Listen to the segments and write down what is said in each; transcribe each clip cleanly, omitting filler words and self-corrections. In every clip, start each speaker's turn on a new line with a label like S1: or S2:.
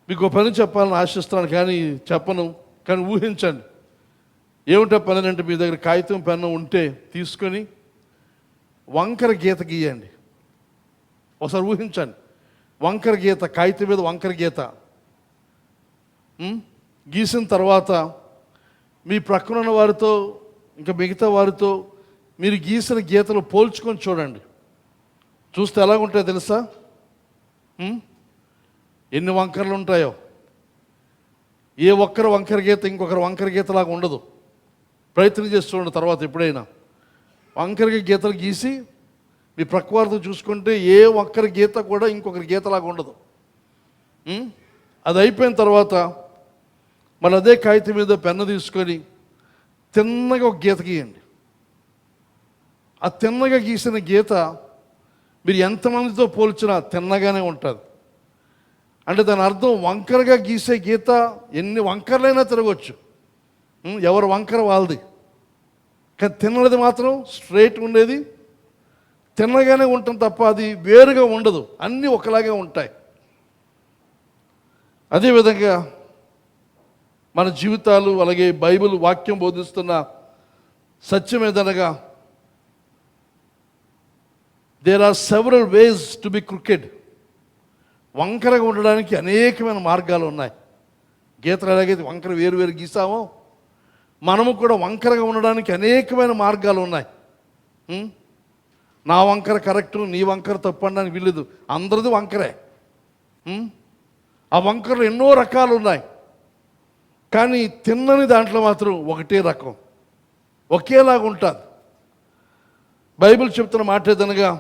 S1: మీకు ఒక పని చెప్పాలని ఆశిస్తున్నాను, కానీ చెప్పను. కానీ ఊహించండి, ఏమిటో పని అంటే, మీ దగ్గర కాగితం పెన్ను ఉంటే తీసుకొని వంకర గీత గీయండి. ఒకసారి ఊహించండి, వంకర గీత, కాగితం మీద వంకర గీత గీసిన తర్వాత మీ ప్రక్కన ఉన్న వారితో, ఇంకా మిగతా వారితో మీరు గీసిన గీతలు పోల్చుకొని చూడండి. చూస్తే ఎలాగుంటాయో తెలుసా? ఎన్ని వంకరలు ఉంటాయో. ఏ ఒక్కరు వంకర గీత ఇంకొకరు వంకర గీతలాగా ఉండదు. ప్రయత్నం చేసి చూడండి తర్వాత ఎప్పుడైనా. వంకర గీతలు గీసి మీ ప్రక్కవారితో చూసుకుంటే ఏ ఒక్కరి గీత కూడా ఇంకొకరి గీతలాగా ఉండదు. అది అయిపోయిన తర్వాత మళ్ళీ అదే కాగితం మీద పెన్ను తీసుకొని తిన్నగా ఒక గీత గీయండి. ఆ తిన్నగా గీసిన గీత మీరు ఎంతమందితో పోల్చినా తిన్నగానే ఉంటుంది. అంటే దాని అర్థం, వంకరగా గీసే గీత ఎన్ని వంకరలైనా తిరగవచ్చు, ఎవరు వంకర వాళ్ళది. కానీ తిన్నది మాత్రం స్ట్రైట్ ఉండేది, తిన్నగానే ఉంటుంది తప్ప అది వేరుగా ఉండదు, అన్నీ ఒకలాగే ఉంటాయి. అదేవిధంగా మన జీవితాలు, అలాగే బైబిల్ వాక్యం బోధిస్తున్న సత్యం ఏదనగా, there are several ways to be crooked. వంకరగా ఉండడానికి అనేకమైన మార్గాలు ఉన్నాయి. గీతలు ఎలాగైతే వంకర వేరు గీసామో, మనము కూడా వంకరగా ఉండడానికి అనేకమైన మార్గాలు ఉన్నాయి. నా వంకర కరెక్టు, నీ వంకర తప్పు అనడానికి వీల్లేదు, అందరిది వంకరే. ఆ వంకరలు ఎన్నో రకాలు ఉన్నాయి, కానీ తిన్నని దాంట్లో మాత్రం ఒకటే రకం, ఒకేలాగా ఉంటుంది. బైబిల్ చెప్తున్న మాట ఏదనగా,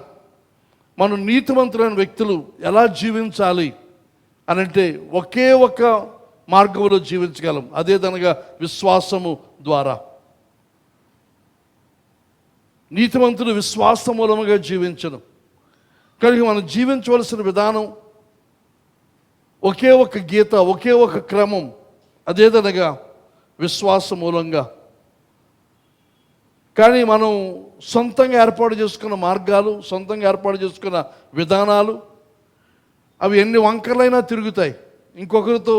S1: మనం నీతిమంతులైన వ్యక్తులు ఎలా జీవించాలి అని అంటే ఒకే ఒక మార్గంలో జీవించగలం, అదేదనగా విశ్వాసము ద్వారా. నీతిమంతులు విశ్వాస మూలముగా జీవించను. కనుక మనం జీవించవలసిన విధానం ఒకే ఒక గీత, ఒకే ఒక క్రమం, అదేదనగా విశ్వాస మూలంగా. కానీ మనం సొంతంగా ఏర్పాటు చేసుకున్న మార్గాలు, సొంతంగా ఏర్పాటు చేసుకున్న విధానాలు, అవి ఎన్ని వంకరలైనా తిరుగుతాయి. ఇంకొకరితో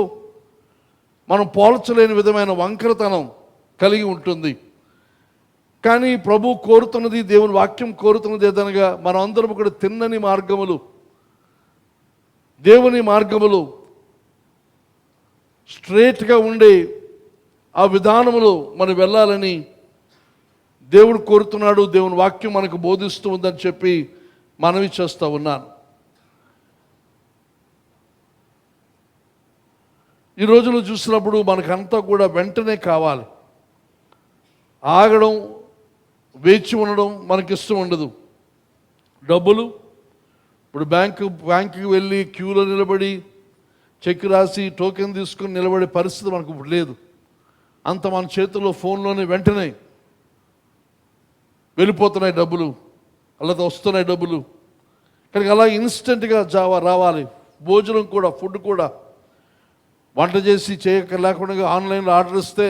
S1: మనం పోల్చలేని విధమైన వంకరతనం కలిగి ఉంటుంది. కానీ ప్రభు కోరుతున్నది, దేవుని వాక్యం కోరుతున్నది ఏదనగా, మనం అందరం కూడా తిన్నని మార్గములు, దేవుని మార్గములు, స్ట్రేట్గా ఉండే ఆ విధానములో మనం వెళ్ళాలని దేవుడు కోరుతున్నాడు. దేవుని వాక్యం మనకు బోధిస్తూ ఉందని చెప్పి మనవి చేస్తూ ఉన్నాను. ఈ రోజులు చూసినప్పుడు మనకంతా కూడా వెంటనే కావాలి. ఆగడం, వేచి ఉండడం మనకి ఇష్టం ఉండదు. డబ్బులు, ఇప్పుడు బ్యాంకుకి వెళ్ళి క్యూలో నిలబడి చెక్ రాసి టోకెన్ తీసుకొని నిలబడే పరిస్థితి మనకు ఇప్పుడు లేదు. అంత మన చేతుల్లో ఫోన్లోనే వెంటనే వెళ్ళిపోతున్నాయి డబ్బులు, అలాగే వస్తున్నాయి డబ్బులు. కానీ అలా ఇన్స్టెంట్గా రావాలి. భోజనం కూడా, ఫుడ్ కూడా వంట చేసి చేయక లేకుండా ఆన్లైన్లో ఆర్డర్ ఇస్తే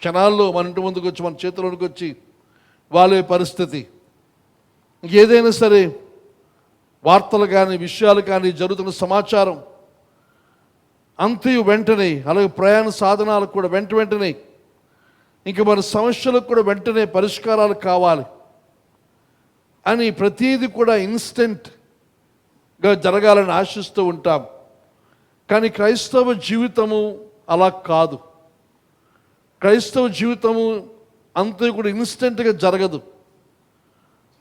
S1: క్షణాల్లో మన ఇంటి ముందుకు వచ్చి, మన చేతిలోనికి వచ్చి వాళ్ళే పరిస్థితి. ఏదైనా సరే వార్తలు కానీ, విషయాలు కానీ, జరుగుతున్న సమాచారం అంతయు వెంటనే, అలాగే ప్రయాణ సాధనాలకు కూడా వెంటనే, ఇంకా మన సమస్యలకు కూడా వెంటనే పరిష్కారాలు కావాలి అని ప్రతీది కూడా ఇన్స్టెంట్గా జరగాలని ఆశిస్తూ ఉంటాం. కానీ క్రైస్తవ జీవితము అలా కాదు. క్రైస్తవ జీవితము అంతా కూడా ఇన్స్టెంట్గా జరగదు.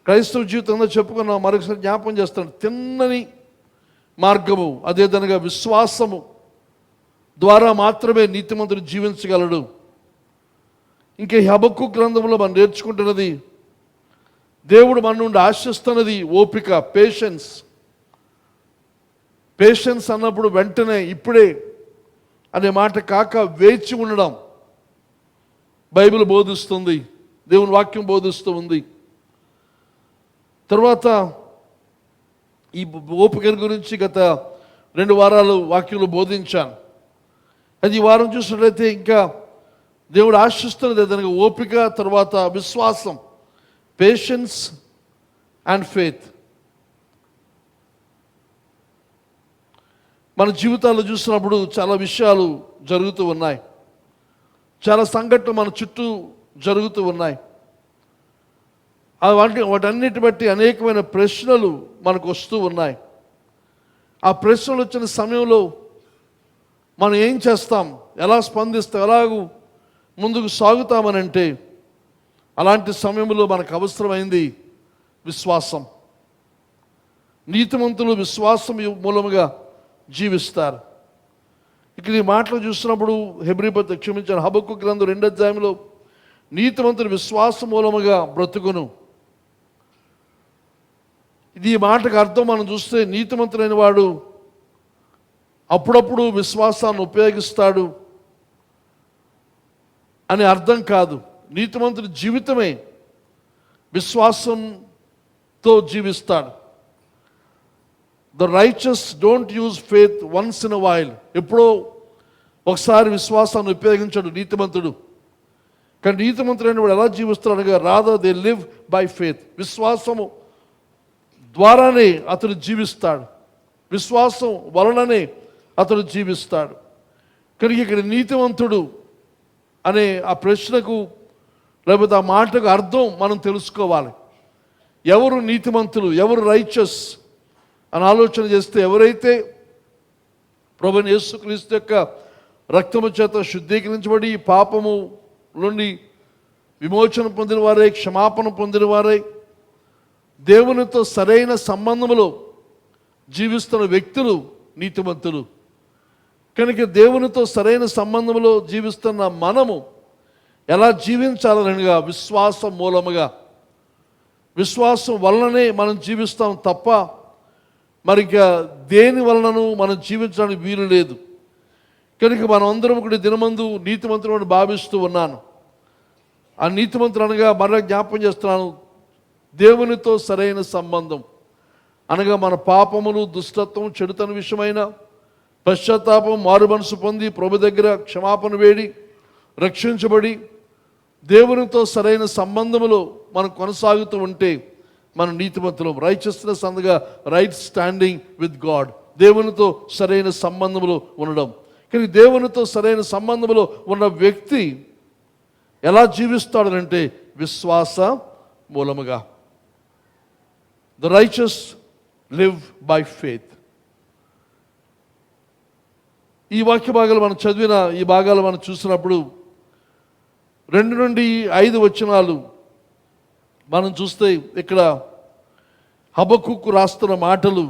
S1: క్రైస్తవ జీవితంలో చెప్పుకున్నాం, మరొకసారి జ్ఞాపకం చేస్తాను. తిన్నని మార్గము, అదేదనగా విశ్వాసము ద్వారా మాత్రమే నీతిమంతుడు జీవించగలడు. ఇంకా హబక్కు గ్రంథంలో మనం నేర్చుకుంటున్నది, దేవుడు మన నుండి ఆశిస్తున్నది ఓపిక, పేషెన్స్. పేషెన్స్ అన్నప్పుడు వెంటనే, ఇప్పుడే అనే మాట కాక వేచి ఉండడం బైబిల్ బోధిస్తుంది, దేవుని వాక్యం బోధిస్తూ ఉంది. తర్వాత ఈ ఓపిక గురించి గత 2 వారాలు వాక్యంలో బోధించాను. అది ఈ వారం చూసినట్లయితే ఇంకా దేవుడు ఆశిస్తున్నది ఏదనగా ఓపిక, తర్వాత విశ్వాసం, పేషెన్స్ అండ్ ఫెయిత్. మన జీవితాల్లో చూసినప్పుడు చాలా విషయాలు జరుగుతూ ఉన్నాయి, చాలా సంఘటనలు మన చుట్టూ జరుగుతూ ఉన్నాయి. వాటన్నిటి బట్టి అనేకమైన ప్రశ్నలు మనకు వస్తూ ఉన్నాయి. ఆ ప్రశ్నలు వచ్చిన సమయంలో మనం ఏం చేస్తాం, ఎలా స్పందిస్తాం, ఎలాగూ ముందుకు సాగుతామనంటే అలాంటి సమయంలో మనకు అవసరమైంది విశ్వాసం. నీతిమంతులు విశ్వాసం మూలముగా జీవిస్తారు. ఇక్కడ ఈ మాటలు చూసినప్పుడు హబక్కూకు గ్రంథం 2వ అధ్యాయంలో నీతిమంతులు విశ్వాసం మూలముగా బ్రతుకును. ఇది ఈ మాటకు అర్థం మనం చూస్తే నీతిమంతులైన వాడు అప్పుడప్పుడు విశ్వాసాన్ని ఉపయోగిస్తాడు అని అర్థం కాదు. నీతిమంతుడి జీవితమే విశ్వాసంతో జీవిస్తాడు. The righteous don't use faith once in a while. ఎప్పుడో ఒకసారి విశ్వాసాన్ని ఉపయోగించాడు నీతిమంతుడు. కానీ నీతిమంతుడైన వాడు ఎలా జీవిస్తాడు అనగా rather they live by faith. విశ్వాసము ద్వారానే అతడు జీవిస్తాడు, విశ్వాసం వలననే అతడు జీవిస్తాడు. కనుక ఇక్కడ నీతివంతుడు అనే ఆ ప్రశ్నకు లేకపోతే ఆ మాటకు అర్థం మనం తెలుసుకోవాలి. ఎవరు నీతిమంతులు, ఎవరు రైచస్ అని ఆలోచన చేస్తే, ఎవరైతే ప్రభువైన యేసుక్రీస్తు యొక్క రక్తము చేత శుద్ధీకరించబడి పాపము నుండి విమోచన పొందిన వారై, క్షమాపణ పొందిన వారై, దేవునితో సరైన సంబంధములో జీవిస్తున్న వ్యక్తులు నీతిమంతులు. కనుక దేవునితో సరైన సంబంధంలో జీవిస్తున్న మనము ఎలా జీవించాలనగా విశ్వాసం మూలముగా, విశ్వాసం వలననే మనం జీవిస్తాం తప్ప మరి ఇంకా దేని వలనను మనం జీవించడానికి వీలు లేదు. కనుక మనం అందరం కూడా దినమందు నీతిమంతులను భావిస్తూ ఉన్నాను. ఆ నీతిమంతులు అనగా మరలా జ్ఞాపకం చేస్తున్నాను, దేవునితో సరైన సంబంధం అనగా మన పాపములు, దుష్టత్వం, చెడుతన విషయమైన పశ్చాత్తాపం, మారు మనసు పొంది ప్రభు దగ్గర క్షమాపణ వేడి రక్షించబడి దేవునితో సరైన సంబంధములో మనం కొనసాగుతూ ఉంటే మనం నీతిమంతులం. రైచియస్నెస్ అనగా రైట్ స్టాండింగ్ విత్ గాడ్, దేవునితో సరైన సంబంధములో ఉండడం. కానీ దేవునితో సరైన సంబంధములో ఉన్న వ్యక్తి ఎలా జీవిస్తాడనంటే విశ్వాస మూలముగా. The righteous live by faith. ఈ వాక్య భాగాలు మనం చదివిన ఈ భాగాలు మనం చూసినప్పుడు 2 నుండి 5 వచనాలు మనం చూస్తే ఇక్కడ హబక్కూకు రాస్తున్న మాటలు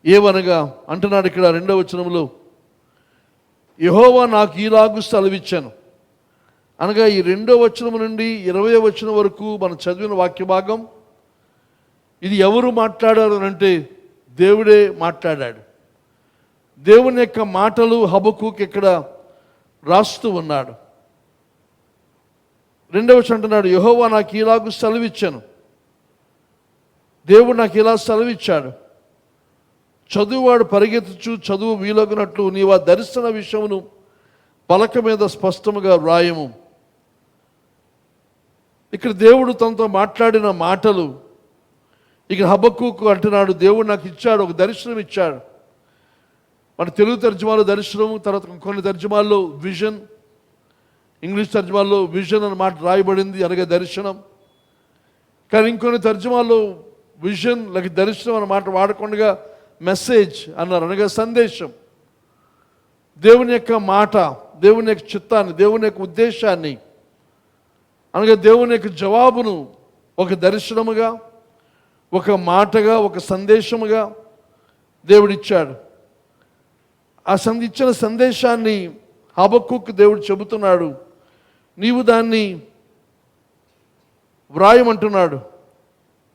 S1: ఏవనగా అంటున్నాడు. ఇక్కడ 2వ వచనంలో యెహోవా నాకు ఈలాగు సెలవిచ్చాను అనగా ఈ 2వ వచనం నుండి 20వ వచనం వరకు మనం చదివిన వాక్య భాగం ఇది ఎవరు మాట్లాడారు అంటే దేవుడే మాట్లాడాడు. దేవుని యొక్క మాటలు హబక్కూకు ఇక్కడ రాస్తూ ఉన్నాడు. 2వ వచనం అంటున్నాడు, యెహోవా నాకు ఇలాగూ సెలవిచ్చాను. దేవుడు నాకు ఇలా సెలవిచ్చాడు, చదువువాడు పరిగెత్తుచు చదువు వీలగినట్లు నీవు ఆ దర్శన విషయమును పలక మీద స్పష్టముగా వ్రాయము. ఇక్కడ దేవుడు తనతో మాట్లాడిన మాటలు ఇక్కడ హబక్కూకు అంటున్నాడు, దేవుడు నాకు ఇచ్చాడు, ఒక దర్శనం ఇచ్చాడు. మన తెలుగు తర్జుమాలో దర్శనము, తర్వాత కొన్ని తర్జుమాల్లో విజన్, ఇంగ్లీష్ తర్జుమాల్లో విజన్ అన్న మాట రాయబడింది అనగా దర్శనం. కానీ ఇంకొన్ని తర్జుమాల్లో విజన్ లేక దర్శనం అన్న మాట వాడకుండా మెసేజ్ అన్నారు, అనగా సందేశం. దేవుని యొక్క మాట, దేవుని యొక్క చిత్తాన్ని, దేవుని యొక్క ఉద్దేశాన్ని అనగా దేవుని యొక్క జవాబును ఒక దర్శనముగా, ఒక మాటగా, ఒక సందేశముగా దేవుడిచ్చాడు. ఆ ఇచ్చిన సందేశాన్ని హబక్కూకు దేవుడు చెబుతున్నాడు, నీవు దాన్ని వ్రాయమంటున్నాడు.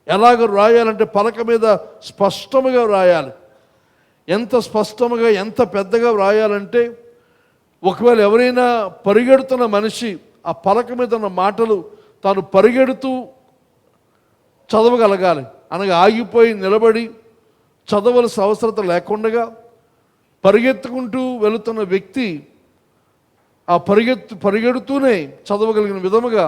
S1: ఎలాగ వ్రాయాలంటే పలక మీద స్పష్టముగా వ్రాయాలి. ఎంత స్పష్టముగా, ఎంత పెద్దగా వ్రాయాలంటే ఒకవేళ ఎవరైనా పరిగెడుతున్న మనిషి ఆ పలక మీద ఉన్న మాటలు తాను పరిగెడుతూ చదవగలగాలి. అనగా ఆగిపోయి నిలబడి చదవలసిన అవసరత లేకుండా పరిగెత్తుకుంటూ వెళుతున్న వ్యక్తి ఆ పరిగెడుతూనే చదవగలిగిన విధముగా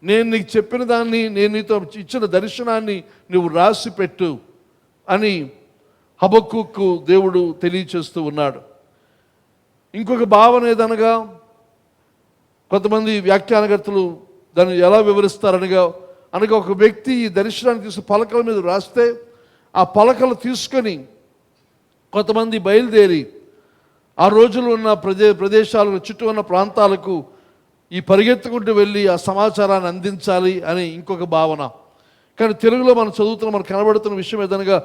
S1: నేను నీకు చెప్పిన దాన్ని, నేను నీతో ఇచ్చిన దర్శనాన్ని నువ్వు రాసి పెట్టు అని హబక్కూకు దేవుడు తెలియచేస్తూ ఉన్నాడు. ఇంకొక భావన ఏదనగా, కొంతమంది వ్యాఖ్యానకర్తలు దాన్ని ఎలా వివరిస్తారనగా ఒక వ్యక్తి ఈ దర్శనాన్ని తీసుకు పలకల మీద రాస్తే ఆ పలకలు తీసుకొని కొంతమంది బయలుదేరి ఆ రోజుల్లో ఉన్న ప్రదేశాలకు చుట్టూ ఉన్న ప్రాంతాలకు ఈ పరిగెత్తుకుంటూ వెళ్ళి ఆ సమాచారాన్ని అందించాలి అని ఇంకొక భావన. కానీ తెలుగులో మనం చదువుతున్న మనకు కనబడుతున్న విషయం ఏదనగా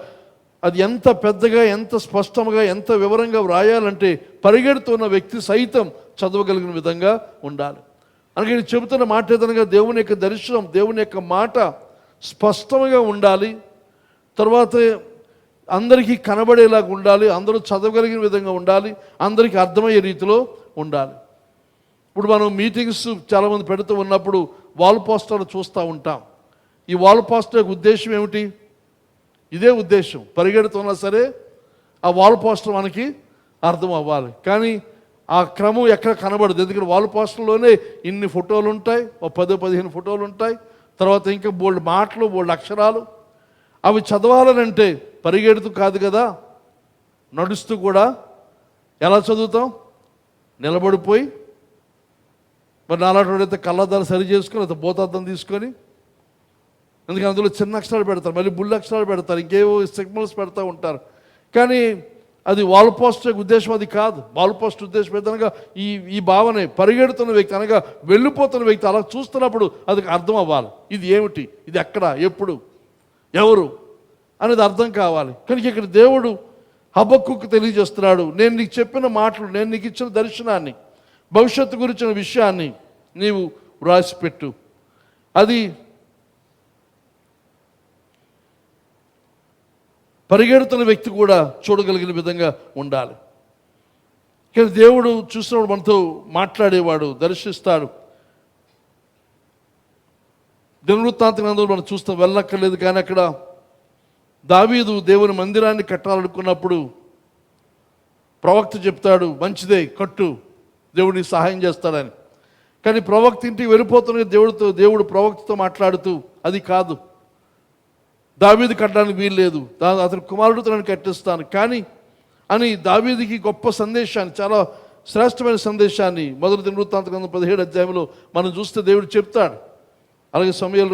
S1: అది ఎంత పెద్దగా, ఎంత స్పష్టంగా, ఎంత వివరంగా వ్రాయాలంటే పరిగెడుతున్న వ్యక్తి సైతం చదవగలిగిన విధంగా ఉండాలి. అందుకే నేను చెబుతున్న మాట ఏదనగా దేవుని యొక్క దర్శనం, దేవుని యొక్క మాట స్పష్టంగా ఉండాలి. తర్వాత అందరికీ కనబడేలాగా ఉండాలి, అందరూ చదవగలిగిన విధంగా ఉండాలి, అందరికీ అర్థమయ్యే రీతిలో ఉండాలి. ఇప్పుడు మనం మీటింగ్స్ చాలామంది పెడుతూ ఉన్నప్పుడు వాల్ పోస్టర్లు చూస్తూ ఉంటాం. ఈ వాల్ పోస్టర్ యొక్క ఉద్దేశం ఏమిటి? ఇదే ఉద్దేశం, పరిగెడుతున్నా సరే ఆ వాల్ పోస్టర్ మనకి అర్థం అవ్వాలి. కానీ ఆ క్రమం ఎక్కడ కనబడదు. ఎందుకంటే వాల్ పోస్టర్లోనే ఇన్ని ఫోటోలు ఉంటాయి, 10-15 ఫోటోలు ఉంటాయి, తర్వాత ఇంకా బోల్డ్ మాటలు, బోల్డ్ అక్షరాలు. అవి చదవాలనంటే పరిగెడుతూ కాదు కదా, నడుస్తూ కూడా ఎలా చదువుతాం? నిలబడిపోయి, మరి నాలాంటి కళ్ళద్దాలు సరి చేసుకొని అయితే భూతార్థం తీసుకొని, ఎందుకంటే అందులో చిన్న అక్షరాలు పెడతారు, మళ్ళీ బుల్ అక్షరాలు పెడతారు, ఇంకేవో సిగ్నల్స్ పెడతా ఉంటారు. కానీ అది వాల్ పోస్ట్ ఉద్దేశం అది కాదు. వాల్ పోస్ట్ ఉద్దేశం ఏదనగా ఈ భావనే, పరిగెడుతున్న వ్యక్తి అనగా వెళ్ళిపోతున్న వ్యక్తి అలా చూస్తున్నప్పుడు అది అర్థం అవ్వాలి. ఇది ఏమిటి, ఇది ఎక్కడ, ఎప్పుడు, ఎవరు అనేది అర్థం కావాలి. కనుక ఇక్కడ దేవుడు హబక్కూకు తెలియజేస్తున్నాడు, నేను నీకు చెప్పిన మాటలు, నేను నీకు ఇచ్చిన దర్శనాన్ని, భవిష్యత్తు గురించిన విషయాన్ని నీవు వ్రాసిపెట్టు. అది పరిగెడుతున్న వ్యక్తి కూడా చూడగలిగిన విధంగా ఉండాలి. కానీ దేవుడు చూసినప్పుడు మనతో మాట్లాడేవాడు, దర్శిస్తాడు. దినవృత్తాంతం గ్రంథంలో మనం చూస్తాం, వెళ్ళక్కర్లేదు. కానీ అక్కడ దావీదు దేవుని మందిరాన్ని కట్టాలనుకున్నప్పుడు ప్రవక్త చెప్తాడు, మంచిదే కట్టు, దేవుడికి సహాయం చేస్తాడని. కానీ ప్రవక్త ఇంటికి వెళ్ళిపోతున్న దేవుడు ప్రవక్తతో మాట్లాడుతూ, అది కాదు, దావీదు కట్టడానికి వీలు లేదు, అతని కుమారుడితో నేను కట్టిస్తాను కానీ అని దావీదుకి గొప్ప సందేశాన్ని, చాలా శ్రేష్టమైన సందేశాన్ని మొదటి దినవృత్తాంత గ్రంథం 17వ అధ్యాయంలో మనం చూస్తే దేవుడు చెప్తాడు. అలాగే సమూయేలు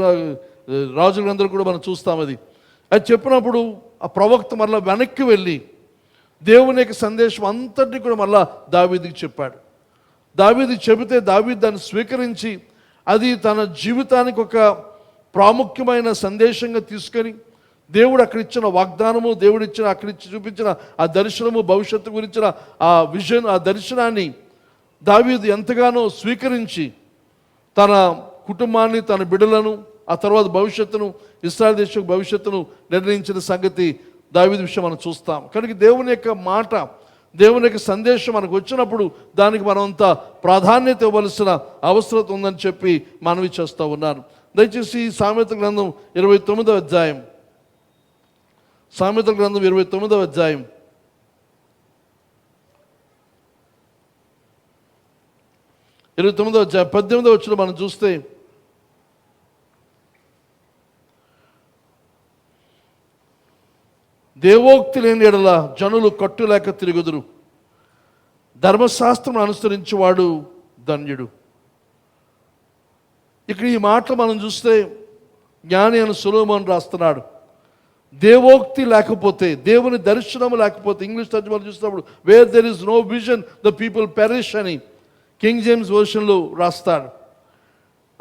S1: రాజుల గ్రంథాలు కూడా మనం చూస్తాం. అది చెప్పినప్పుడు ఆ ప్రవక్త మళ్ళీ వెనక్కి వెళ్ళి దేవుని యొక్క సందేశం అంతటినీ కూడా మళ్ళా దావీదుకి చెప్పాడు. దావీదు చెబితే దావీదు దాన్ని స్వీకరించి అది తన జీవితానికి ఒక ప్రాముఖ్యమైన సందేశంగా తీసుకొని దేవుడు అక్కడ ఇచ్చిన వాగ్దానము, దేవుడు అక్కడ చూపించిన ఆ దర్శనము, భవిష్యత్తు గురించిన ఆ విజన్, ఆ దర్శనాన్ని దావీదు ఎంతగానో స్వీకరించి తన కుటుంబాన్ని, తన బిడ్డలను, ఆ తర్వాత భవిష్యత్తును, ఇశ్రాయేలు దేశం భవిష్యత్తును నిర్ణయించిన సంగతి దావీదు విషయం మనం చూస్తాం. కనుక దేవుని యొక్క మాట, దేవుని యొక్క సందేశం మనకు వచ్చినప్పుడు దానికి మనంత ప్రాధాన్యత ఇవ్వవలసిన అవసరం ఉందని చెప్పి మనవి చేస్తూ ఉన్నాను. దయచేసి సామెతల గ్రంథం 29వ అధ్యాయం, సామెతల గ్రంథం 29వ అధ్యాయం 29వ అధ్యాయం 18వ వచనం మనం చూస్తే, దేవోక్తి లేని ఎడల జనులు కట్టులేక తిరుగుదురు, ధర్మశాస్త్రం అనుసరించేవాడు ధన్యుడు. ఇక్కడ ఈ మాటలు మనం చూస్తే జ్ఞాని అని సొలొమోను రాస్తున్నాడు. దేవోక్తి లేకపోతే, దేవుని దర్శనం లేకపోతే, ఇంగ్లీష్ తర్జుమాలో చూసినప్పుడు where there is no vision the people perish అని కింగ్ జేమ్స్ వర్షన్లో రాస్తాడు.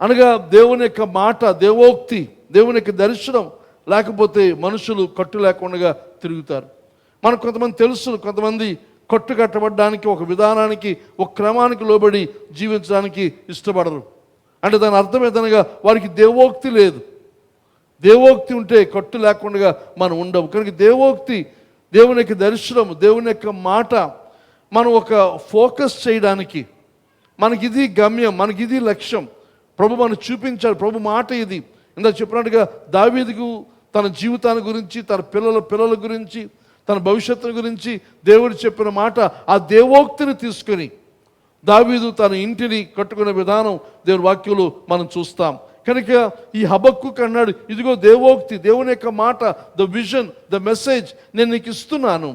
S1: అనగా దేవుని యొక్క మాట, దేవోక్తి, దేవుని యొక్క దర్శనం లేకపోతే మనుషులు కట్టు లేకుండా తిరుగుతారు. మనకు కొంతమంది తెలుసు, కొంతమంది కట్టు కట్టబడడానికి, ఒక విధానానికి, ఒక క్రమానికి లోబడి జీవించడానికి ఇష్టపడరు. అంటే దాని అర్థం ఏదనగా వారికి దేవోక్తి లేదు. దేవోక్తి ఉంటే కట్టు లేకుండా మనం ఉండవు. కనుక దేవోక్తి, దేవుని యొక్క దర్శనం, దేవుని యొక్క మాట మనం ఒక ఫోకస్ చేయడానికి, మనకి ఇది గమ్యం, మనకి ఇది లక్ష్యం, ప్రభు మనం చూపించాలి, ప్రభు మాట ఇది. ఇందాక చెప్పినట్టుగా దావీదుకు తన జీవితాన్ని గురించి, తన పిల్లల గురించి, తన భవిష్యత్తు గురించి దేవుడు చెప్పిన మాట, ఆ దేవోక్తిని తీసుకొని దావీదు తన ఇంటిని కట్టుకునే విధానం దేవుని వాక్యంలో మనం చూస్తాం. కనుక ఈ హబక్కూకు అన్నాడు, ఇదిగో దేవోక్తి, దేవుని యొక్క మాట, ద విజన్, ద మెసేజ్ నేను నీకు ఇస్తున్నాను,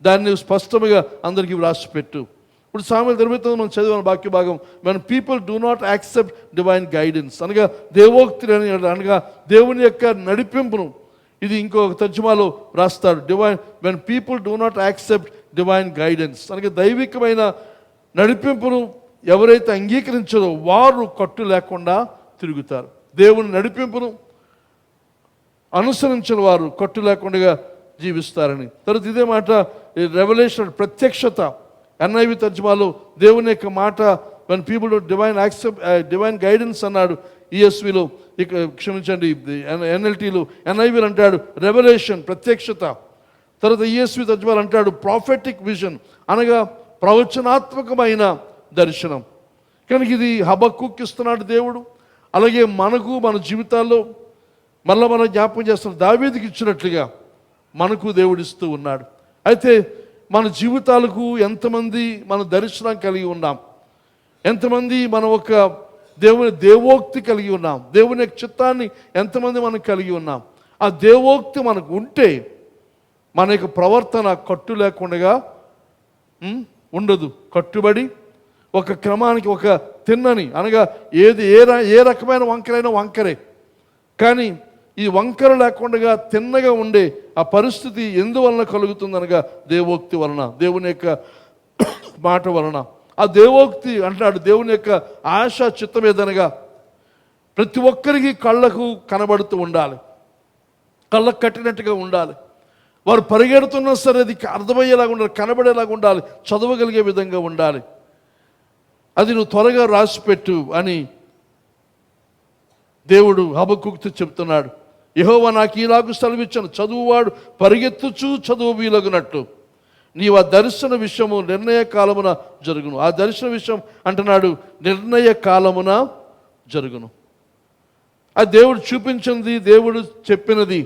S1: దాన్ని స్పష్టంగా అందరికీ వ్రాసిపెట్టు. ఇప్పుడు సామెతలు 29 మనం చదివాను వాక్య భాగం, when people do not accept divine guidance, అనగా దేవోక్తి అనగా దేవుని యొక్క నడిపింపును. ఇది ఇంకొక తర్జుమాలో రాస్తాడు, divine when people do not accept divine guidance, అనగా దైవికమైన నడిపింపును ఎవరైతే అంగీకరించదో వారు కట్టు లేకుండా తిరుగుతారు. దేవుని నడిపింపును అనుసరించిన వారు కట్టు లేకుండా జీవిస్తారని. తర్వాత ఇదే మాట రెవల్యూషన్, ప్రత్యక్షత, NIV తర్జుమాలో దేవుని యొక్క మాట when people do divine guidance అన్నాడు. ESVలో, ఇక క్షమించండి NLTలో, NIVలో అంటాడు రెవల్యూషన్, ప్రత్యక్షత. తర్వాత ESV తర్జుమాలు అంటాడు ప్రాఫెటిక్ విజన్, అనగా ప్రవచనాత్మకమైన దర్శనం. కనుక ఇది హబక్కూకు ఇస్తున్నాడు దేవుడు. అలాగే మనకు మన జీవితాల్లో మళ్ళీ మనం జ్ఞాపకం చేస్తున్నాం, దావీదుకి ఇచ్చినట్లుగా మనకు దేవుడు ఇస్తూ ఉన్నాడు. అయితే మన జీవితాలకు ఎంతమంది మన దర్శనం కలిగి ఉన్నాం, ఎంతమంది మన ఒక దేవుని దేవోక్తి కలిగి ఉన్నాం, దేవుని యొక్క చిత్తాన్ని ఎంతమంది మనం కలిగి ఉన్నాం. ఆ దేవోక్తి మనకు ఉంటే మన యొక్క ప్రవర్తన కట్టు లేకుండా ఉండదు. కట్టుబడి ఒక క్రమానికి, ఒక తిన్నని, అనగా ఏది ఏ రకమైన వంకరైనా వంకరే, కానీ ఈ వంకర లేకుండా తిన్నగా ఉండే ఆ పరిస్థితి ఎందువలన కలుగుతుందనగా దేవోక్తి వలన, దేవుని యొక్క మాట వలన. ఆ దేవోక్తి అంటాడు దేవుని యొక్క ఆశ చిత్తం ఏదనగా ప్రతి ఒక్కరికి కళ్ళకు కనబడుతూ ఉండాలి, కళ్ళకు కట్టినట్టుగా ఉండాలి. వారు పరిగెడుతున్నా సరే అది అర్థమయ్యేలాగా ఉండాలి, కనబడేలాగా ఉండాలి, చదవగలిగే విధంగా ఉండాలి. అది నువ్వు త్వరగా రాసిపెట్టు అని దేవుడు హబక్కూకుతో చెప్తున్నాడు. యెహోవా నాకు ఈలాగు సెలవిచ్చాను, చదువువాడు పరిగెత్తుచూ చదువు వీలగునట్టు నీవు ఆ దర్శన విషయము నిర్ణయ కాలమున జరుగును. ఆ దర్శన విషయం అంటున్నాడు నిర్ణయ కాలమున జరుగును. ఆ దేవుడు చూపించింది, దేవుడు చెప్పినది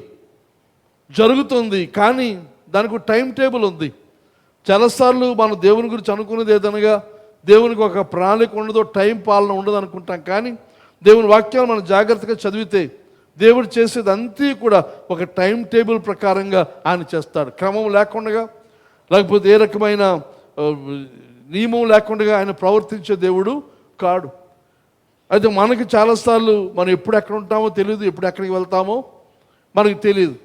S1: జరుగుతుంది, కానీ దానికి టైం టేబుల్ ఉంది. చాలాసార్లు మనం దేవుని గురించి అనుకున్నది ఏదనగా దేవునికి ఒక ప్రణాళిక ఉండదో, టైం పాలన ఉండదు అనుకుంటాం. కానీ దేవుని వాక్యాలు మనం జాగ్రత్తగా చదివితే దేవుడు చేసేది అంతా కూడా ఒక టైం టేబుల్ ప్రకారంగా ఆయన చేస్తాడు. క్రమం లేకుండా, లేకపోతే ఏ రకమైన నియమం లేకుండా ఆయన ప్రవర్తించే దేవుడు కాడు. అయితే మనకి చాలాసార్లు మనం ఎప్పుడు ఎక్కడ ఉంటామో తెలియదు, ఎప్పుడు ఎక్కడికి వెళ్తామో మనకు తెలియదు.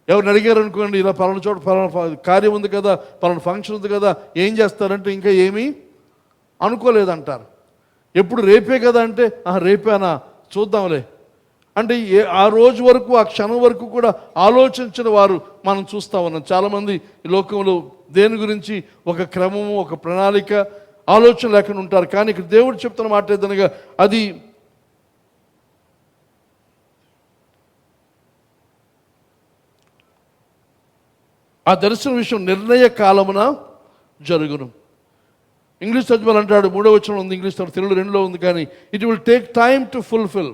S1: ఎవరిని అడిగారు అనుకోండి, ఇలా పలానా చోట పలానా కార్యం ఉంది కదా, పలానా ఫంక్షన్ ఉంది కదా, ఏం చేస్తారంటే ఇంకా ఏమీ అనుకోలేదంటారు. ఎప్పుడు రేపే కదా అంటే రేపేనా చూద్దాంలే అంటే ఆ రోజు వరకు, ఆ క్షణం వరకు కూడా ఆలోచించిన వారు మనం చూస్తూ ఉన్నాం. చాలామంది ఈ లోకంలో దేని గురించి ఒక క్రమము, ఒక ప్రణాళిక, ఆలోచన లేకుండా ఉంటారు. కానీ ఇక్కడ దేవుడు చెప్తున్న మాట ఏదనగా అది ఆ దర్శన విషయం నిర్ణయ కాలమున జరుగును. ఇంగ్లీష్ తర్జుమాలో అంటాడు, 3వ వచనం ఉంది, ఇంగ్లీష్ తెలుగు 2లో ఉంది, కానీ it will take time to fulfil,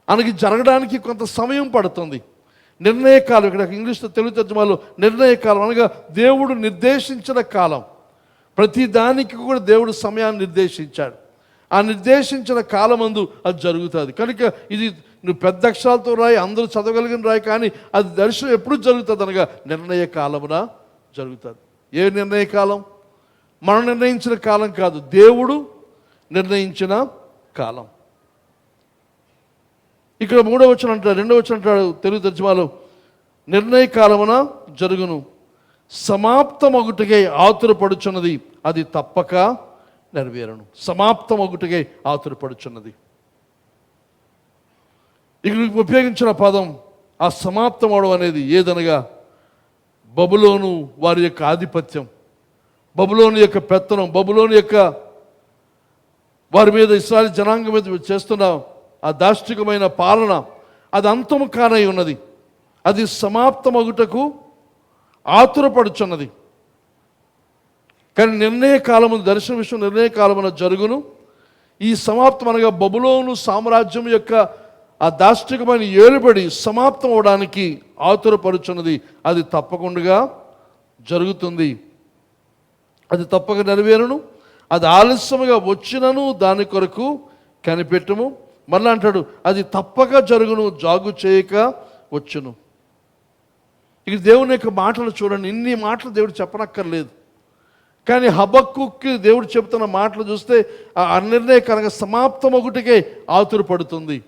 S1: అనకి జరగడానికి కొంత సమయం పడుతుంది. నిర్ణయ కాలం, ఇక్కడ ఇంగ్లీష్ తెలుగు తర్జుమాలో నిర్ణయ కాలం అనగా దేవుడు నిర్దేశించిన కాలం. ప్రతి దానికి కూడా దేవుడు సమయాన్ని నిర్దేశించాడు. ఆ నిర్దేశించిన కాలమందు అది జరుగుతుంది. కనుక ఇది నువ్వు పెద్ద అక్షరాలతో రాయి, అందరూ చదవగలిగిన రాయి, కానీ అది దర్శనం ఎప్పుడు జరుగుతుంది అనగా నిర్ణయ కాలమున జరుగుతుంది. ఏ నిర్ణయ కాలం? మనం నిర్ణయించిన కాలం కాదు, దేవుడు నిర్ణయించిన కాలం. ఇక్కడ 3వ వచనం అంటాడు, 2వ వచనం అంటాడు తెలుగు తర్జుమాలో, నిర్ణయ కాలమున జరుగును, సమాప్తమగుటకై ఆతురపడుచున్నది, అది తప్పక నెరవేరును. సమాప్తమగుటకై ఆతురపడుచున్నది. ఇక్కడ ఉపయోగించిన పదం ఆ సమాప్తం అవడం అనేది ఏదనగా బబులోను వారి యొక్క ఆధిపత్యం, బబులోను యొక్క పెత్తనం, బబులోను యొక్క వారి మీద ఇశ్రాయేలు జనాంగం మీద చేస్తున్న ఆ దాష్టికమైన పాలన అది అంతము కానై ఉన్నది. అది సమాప్తమగుటకు ఆతురపడుచున్నది. కానీ నిర్ణయ కాలము, దర్శన విషయం నిర్ణయ కాలమున జరుగును. ఈ సమాప్తం అనగా బబులోను సామ్రాజ్యం యొక్క ఆ దాష్టికమైన ఏలుబడి సమాప్తం అవడానికి ఆతురపడుచున్నది. అది తప్పకుండా జరుగుతుంది, అది తప్పక నెరవేరును. అది ఆలస్యముగా వచ్చినను దాని కొరకు కనిపెట్టుము, మళ్ళా అంటాడు, అది తప్పక జరుగును, జాగు చేయక వచ్చును. ఇక దేవుని యొక్క మాటలు చూడండి, ఇన్ని మాటలు దేవుడు చెప్పనక్కర్లేదు. కానీ హబక్కుకి దేవుడు చెబుతున్న మాటలు చూస్తే ఆ అనిర్ణయకరంగా సమాప్తం ఒకటికే ఆతురపడుతుంది.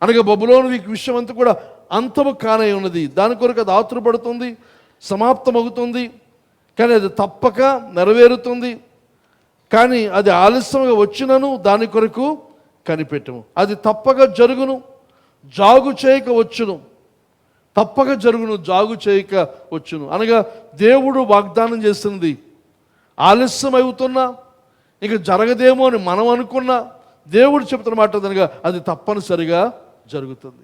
S1: అనగా బబులోను విషయం అంతా కూడా అంతము కానే ఉన్నది, దాని కొరకు అది ఆతురపడుతుంది, సమాప్తం అవుతుంది. కానీ అది తప్పక నెరవేరుతుంది. కానీ అది ఆలస్యంగా వచ్చినను దాని కొరకు కనిపెట్టము. అది తప్పక జరుగును, జాగు చేయక వచ్చును. తప్పక జరుగును, జాగు చేయక వచ్చును అనగా దేవుడు వాగ్దానం చేస్తుంది. ఆలస్యం అవుతున్నా, ఇక జరగదేమో అని మనం అనుకున్నా, దేవుడు చెప్తున్న మాట అనగా అది తప్పనిసరిగా జరుగుతుంది.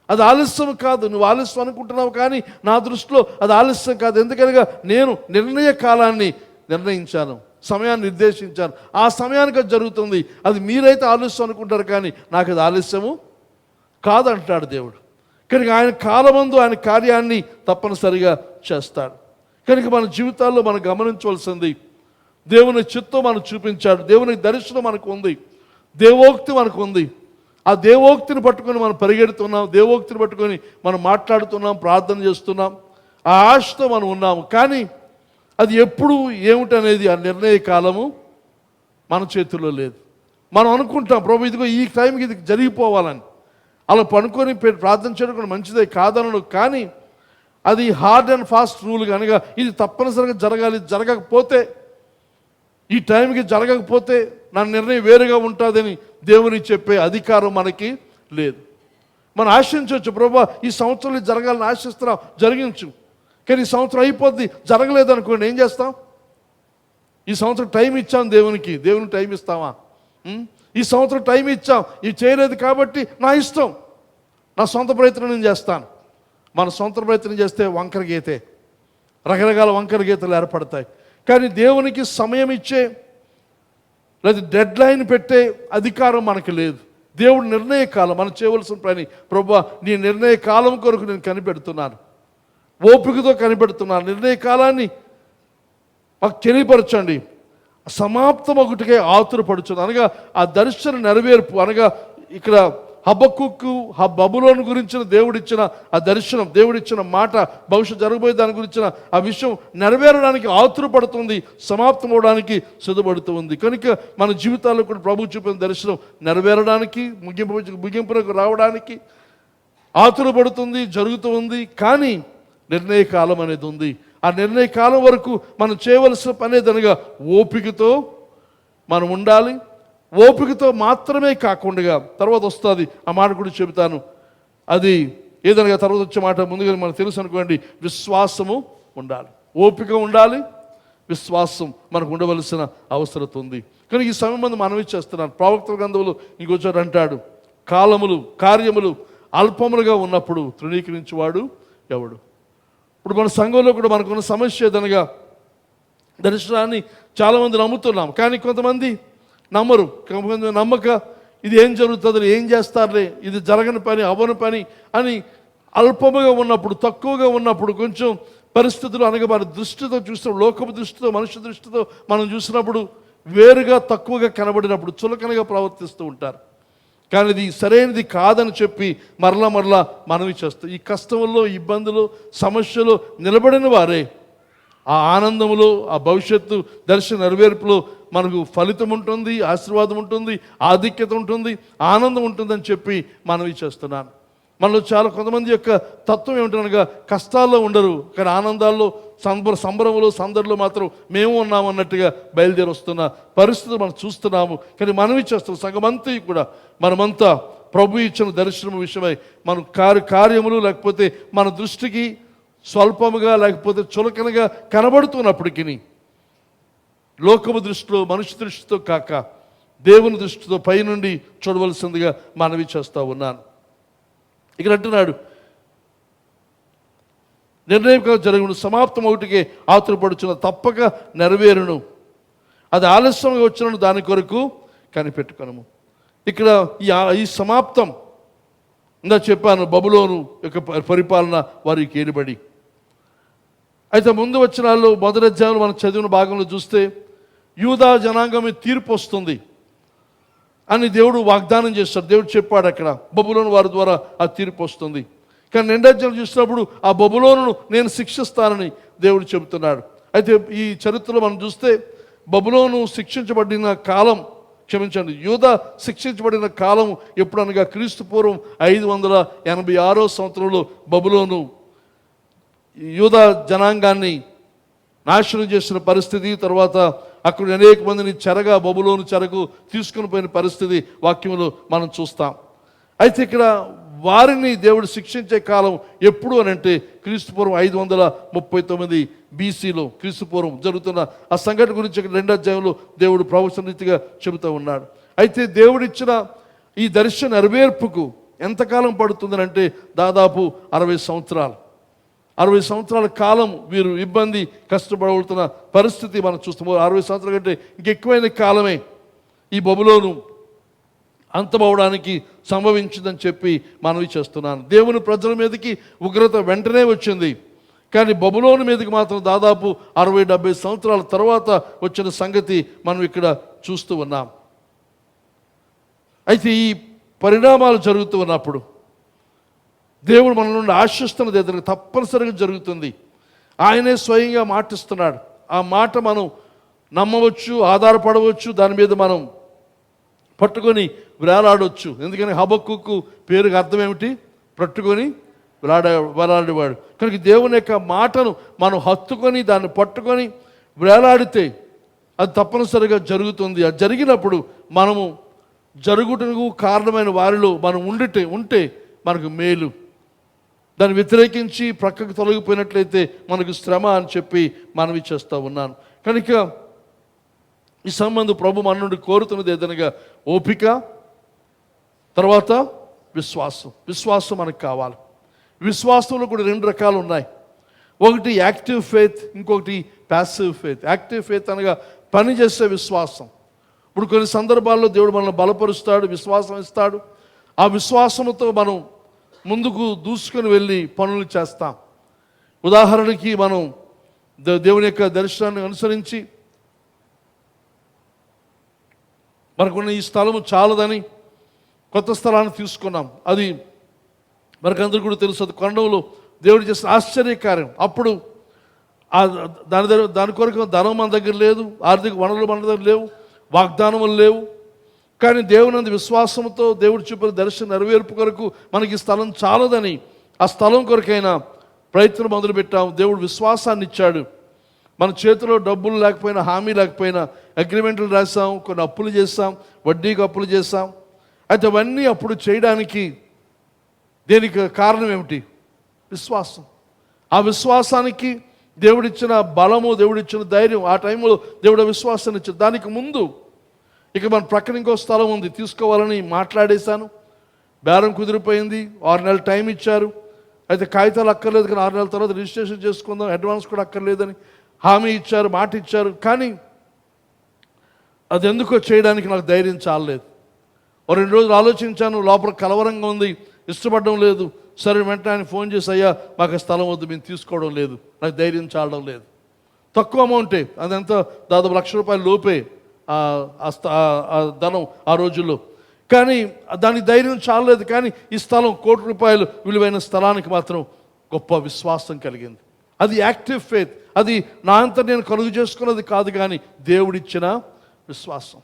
S1: అది ఆలస్యం కాదు. నువ్వు ఆలస్యం అనుకుంటున్నావు, కానీ నా దృష్టిలో అది ఆలస్యం కాదు. ఎందుకనగా నేను నిర్ణయ కాలాన్ని నిర్ణయించాను, సమయాన్ని నిర్దేశించాను. ఆ సమయానికి అది జరుగుతుంది. అది మీరైతే ఆలస్యం అనుకుంటారు, కానీ నాకు అది ఆలస్యము కాదంటాడు దేవుడు. కనుక ఆయన కాలమందు ఆయన కార్యాన్ని తప్పనిసరిగా చేస్తాడు. కనుక మన జీవితాల్లో మనం గమనించవలసింది, దేవుని చిత్తం మనకు చూపించాడు, దేవుని దర్శనం మనకు ఉంది, దేవోక్తి మనకు ఉంది. ఆ దేవోక్తిని పట్టుకొని మనం పరిగెడుతున్నాం, దేవోక్తిని పట్టుకొని మనం మాట్లాడుతున్నాం, ప్రార్థన చేస్తున్నాం, ఆ ఆశతో మనం ఉన్నాము. కానీ అది ఎప్పుడు ఏమిటనేది ఆ నిర్ణయ కాలము మన చేతుల్లో లేదు. మనం అనుకుంటాం, ప్రభు ఇదిగో ఈ టైంకి ఇది జరిగిపోవాలని. అలా పనుకొని ప్రార్థన చేయడం కూడా మంచిదే కాదనను, కానీ అది హార్డ్ అండ్ ఫాస్ట్ రూల్ కనుక ఇది తప్పనిసరిగా జరగాలి. జరగకపోతే, ఈ టైంకి జరగకపోతే నా నిర్ణయం వేరుగా ఉంటుందని దేవునికి చెప్పే అధికారం మనకి లేదు. మనం ఆశించవచ్చు, ప్రభు ఈ సంవత్సరంలో జరగాలని ఆశిస్తున్నాం, జరిగించు. కానీ ఈ సంవత్సరం అయిపోద్ది, జరగలేదు అనుకోండి, ఏం చేస్తాం? ఈ సంవత్సరం టైం ఇచ్చాం దేవునికి టైం ఇస్తామా? ఈ సంవత్సరం టైం ఇచ్చాం, ఇది చేయలేదు కాబట్టి నా ఇష్టం, నా సొంత ప్రయత్నం నేను చేస్తాను. మన సొంత ప్రయత్నం చేస్తే వంకర గీతే, రకరకాల వంకర గీతలు ఏర్పడతాయి. కానీ దేవునికి సమయం ఇచ్చే లేదా డెడ్ లైన్ పెట్టే అధికారం మనకు లేదు. దేవుడు నిర్ణయ కాలం మనం చేయవలసిన పని, ప్రభువా నీ నిర్ణయ కాలం కొరకు నేను కనిపెడుతున్నాను, ఓపికతో కనిపెడుతున్నాను. నిర్ణయ కాలాన్ని మాకు తెలియపరచండి. సమాప్తం ఒకటికే ఆతురపడుచుంది అనగా ఆ దర్శన నెరవేర్పు అనగా ఇక్కడ హబక్కుకు బబులోను గురించిన దేవుడిచ్చిన ఆ దర్శనం, దేవుడిచ్చిన మాట, భవిష్యత్తు జరగబోయే దాని గురించిన ఆ విషయం నెరవేరడానికి ఆతురపడుతుంది, సమాప్తం అవడానికి సిద్ధపడుతుంది. కనుక మన జీవితాల్లో కూడా ప్రభు చూపిన దర్శనం నెరవేరడానికి, ముగింపులకు రావడానికి ఆతురపడుతుంది, జరుగుతూ ఉంది. కానీ నిర్ణయ కాలం అనేది ఉంది. ఆ నిర్ణయ కాలం వరకు మనం చేయవలసిన పని ఏదనగా ఓపికతో మనం ఉండాలి. ఓపికతో మాత్రమే కాకుండా తర్వాత వస్తుంది ఆ మాట కూడా చెబుతాను. అది ఏదనగా తర్వాత వచ్చే మాట ముందుగా మనకు తెలుసు అనుకోండి, విశ్వాసము ఉండాలి, ఓపిక ఉండాలి, విశ్వాసం మనకు ఉండవలసిన అవసరం ఉంది. కానీ ఈ సమయం మంది మనవి చేస్తున్నాను. ప్రవక్తల గ్రంథంలో ఇంకొచ్చాడు అంటాడు, కాలములు కార్యములు అల్పములుగా ఉన్నప్పుడు తృణీకరించేవాడు ఎవడు? ఇప్పుడు మన సంఘంలో కూడా మనకున్న సమస్య ఏదనగా దర్శనాన్ని చాలామంది నమ్ముతున్నాం, కానీ కొంతమంది నమ్మరు. కొంతమంది నమ్మక ఇది ఏం జరుగుతుంది, ఏం చేస్తారులే, ఇది జరగని పని, అవ్వని పని అని అల్పముగా ఉన్నప్పుడు, తక్కువగా ఉన్నప్పుడు, కొంచెం పరిస్థితులు అనగా మన దృష్టితో చూసినప్పుడు, లోకపు దృష్టితో, మనుష్య దృష్టితో మనం చూసినప్పుడు వేరుగా తక్కువగా కనబడినప్పుడు చులకనగా ప్రవర్తిస్తూ ఉంటారు. కానీ ఇది సరైనది కాదని చెప్పి మరలా మనవి చేస్తాం. ఈ కష్టంలో, ఇబ్బందులు, సమస్యలు నిలబడిన వారే ఆ ఆనందములో, ఆ భవిష్యత్తు దర్శన నెరవేర్పులో మనకు ఫలితం ఉంటుంది, ఆశీర్వాదం ఉంటుంది, ఆధిక్యత ఉంటుంది, ఆనందం ఉంటుందని చెప్పి మనవి చేస్తున్నాను. మనలో చాలా కొంతమంది యొక్క తత్వం ఏమిటనగా కష్టాల్లో ఉండరు, కానీ ఆనందాల్లో, సంబరంలో, సందడిలో మాత్రం మేము ఉన్నాము అన్నట్టుగా బయలుదేరి వస్తున్న పరిస్థితులు మనం చూస్తున్నాము. కానీ మనవి చేస్తున్నాం, సంఘమంతా కూడా మనమంతా ప్రభు ఇచ్చిన దర్శనం విషయమై మన కార్యములు లేకపోతే మన దృష్టికి స్వల్పముగా లేకపోతే చులకనగా కనబడుతున్నప్పటికీ లోకము దృష్టిలో, మనుష్య దృష్టితో కాక దేవుని దృష్టితో పైనుండి చూడవలసిందిగా మనవి చేస్తూ ఉన్నాను. ఇక్కడ అంటున్నాడు, నిర్ణయం జరుగును, సమాప్తం ఒకటికే ఆతురపడుచున్న, తప్పక నెరవేరును, అది ఆలస్యంగా వచ్చిన దాని కొరకు కనిపెట్టుకొనము. ఇక్కడ ఈ సమాప్తం ఇందా చెప్పాను, బబులోను యొక్క పరిపాలన వారికి ఏలుబడి. అయితే ముందు వచ్చినాల్లో మొదటి అధ్యాయంలో మనం చదివిన భాగంలో చూస్తే యూదా జనాంగం తీర్పు వస్తుంది. అని దేవుడు వాగ్దానం చేస్తాడు. దేవుడు చెప్పాడు అక్కడ బబులోను వారి ద్వారా ఆ తీర్పు వస్తుంది. కానీ 2వ అధ్యాయం చూసినప్పుడు ఆ బబులోనును నేను శిక్షిస్తానని దేవుడు చెబుతున్నాడు. అయితే ఈ చరిత్రలో మనం చూస్తే బబులోను శిక్షించబడిన కాలం, క్షమించండి, యూదా శిక్షించబడిన కాలం ఎప్పుడనగా క్రీస్తు పూర్వం 586 సంవత్సరంలో బబులోను యూదా జనాంగాన్ని నాశనం చేసిన పరిస్థితి, తర్వాత అక్కడ అనేక మందిని చెరగా బబులోను చెరకు తీసుకుని పోయిన పరిస్థితి వాక్యంలో మనం చూస్తాం. అయితే ఇక్కడ వారిని దేవుడు శిక్షించే కాలం ఎప్పుడు అని అంటే క్రీస్తుపూర్వం 539 BCలో క్రీస్తుపూర్వం జరుగుతున్న ఆ సంఘటన గురించి 2వ అధ్యాయంలో దేవుడు ప్రవచన రీతిగా చెబుతూ ఉన్నాడు. అయితే దేవుడిచ్చిన ఈ దర్శన నెరవేర్పుకు ఎంతకాలం పడుతుందని అంటే దాదాపు 60 సంవత్సరాలు. 60 సంవత్సరాల కాలం వీరు ఇబ్బంది కష్టపడుతున్న పరిస్థితి మనం చూస్తాము. 60 సంవత్సరాల కంటే ఇంకెక్కువైన కాలమే ఈ బబులోను అంతమవడానికి సంభవించిందని చెప్పి మనవి చేస్తున్నాను. దేవుని ప్రజల మీదకి ఉగ్రత వెంటనే వచ్చింది, కానీ బబులోను మీదకి మాత్రం దాదాపు 60-70 సంవత్సరాల తర్వాత వచ్చిన సంగతి మనం ఇక్కడ చూస్తూ ఉన్నాం. అయితే ఈ పరిణామాలు జరుగుతూ ఉన్నప్పుడు దేవుడు మన నుండి ఆశిస్తున్నది ఎదురు తప్పనిసరిగా జరుగుతుంది. ఆయనే స్వయంగా మాటిస్తున్నాడు. ఆ మాట మనం నమ్మవచ్చు, ఆధారపడవచ్చు, దాని మీద మనం పట్టుకొని వేలాడవచ్చు. ఎందుకని హబక్కుకు పేరుకి అర్థం ఏమిటి? పట్టుకొని వేలాడేవాడు. కనుక దేవుని యొక్క మాటను మనం హత్తుకొని దాన్ని పట్టుకొని వేలాడితే అది తప్పనిసరిగా జరుగుతుంది. అది జరిగినప్పుడు మనము జరుగుటకు కారణమైన వారిలో మనం ఉంటే మనకు మేలు. దాన్ని వ్యతిరేకించి ప్రక్కకు తొలగిపోయినట్లయితే మనకు శ్రమ అని చెప్పి మనవి చేస్తూ ఉన్నాను. కనుక ఈ సంబంధం ప్రభు మన నుండి కోరుతున్నది ఏదనగా ఓపిక, తర్వాత విశ్వాసం మనకు కావాలి. విశ్వాసంలో కూడా 2 రకాలు ఉన్నాయి. ఒకటి యాక్టివ్ ఫెయిత్, ఇంకొకటి ప్యాసివ్ ఫెయిత్. యాక్టివ్ ఫెయిత్ అనగా పని చేసే విశ్వాసం. ఇప్పుడు కొన్ని సందర్భాల్లో దేవుడు మనల్ని బలపరుస్తాడు, విశ్వాసం ఇస్తాడు. ఆ విశ్వాసంతో మనం ముందుకు దూసుకొని వెళ్ళి పనులు చేస్తాం. ఉదాహరణకి మనం దేవుని యొక్క దర్శనాన్ని అనుసరించి మనకున్న ఈ స్థలము చాలదని కొత్త స్థలాన్ని తీసుకున్నాం. అది మనకందరూ కూడా తెలుసు. అది కొండలో దేవుడు చేసిన ఆశ్చర్యకార్యం. అప్పుడు దాని కొరకు ధనం మన దగ్గర లేదు, ఆర్థిక వనరులు మన దగ్గర లేవు, వాగ్దానములు లేవు. కానీ దేవుని విశ్వాసంతో దేవుడు చూపిన దర్శన నెరవేర్పు కొరకు మనకి స్థలం చాలదని ఆ స్థలం కొరకైనా ప్రయత్నం మొదలుపెట్టాము. దేవుడు విశ్వాసాన్ని ఇచ్చాడు. మన చేతిలో డబ్బులు లేకపోయినా, హామీ లేకపోయినా అగ్రిమెంట్లు రాసాం, కొన్ని అప్పులు చేస్తాం, వడ్డీకి అప్పులు చేస్తాం. అయితే అవన్నీ అప్పుడు చేయడానికి దేనికి కారణం ఏమిటి? విశ్వాసం. ఆ విశ్వాసానికి దేవుడిచ్చిన బలము, దేవుడిచ్చిన ధైర్యం, ఆ టైంలో దేవుడు విశ్వాసాన్ని ఇచ్చాడు. దానికి ముందు ఇక మన ప్రక్కన ఇంకో స్థలం ఉంది, తీసుకోవాలని మాట్లాడేశాను, బేరం కుదిరిపోయింది, 6 నెలలు టైం ఇచ్చారు. అయితే కాగితాలు అక్కర్లేదు, కానీ 6 నెలల తర్వాత రిజిస్ట్రేషన్ చేసుకుందాం, అడ్వాన్స్ కూడా అక్కర్లేదని హామీ ఇచ్చారు, మాట ఇచ్చారు. కానీ అది ఎందుకో చేయడానికి నాకు ధైర్యం చాలలేదు. 2 రోజులు ఆలోచించాను, లోపల కలవరంగా ఉంది, ఇష్టపడడం లేదు. సరే వెంటనే ఆయన ఫోన్ చేసి, అయ్యా మాకు స్థలం వద్దు, మేము తీసుకోవడం లేదు, నాకు ధైర్యం చాలడం లేదు. తక్కువ అమౌంటే, అదంతా దాదాపు ₹1,00,000 లోపే ఆ ధనం ఆ రోజుల్లో. కానీ దానికి ధైర్యం చాలలేదు. కానీ ఈ స్థలం ₹1,00,00,000 విలువైన స్థలానికి మాత్రం గొప్ప విశ్వాసం కలిగింది. అది యాక్టివ్ ఫెయిత్. అది నా అంతా నేను కలుగు చేసుకున్నది కాదు, కానీ దేవుడిచ్చిన విశ్వాసం.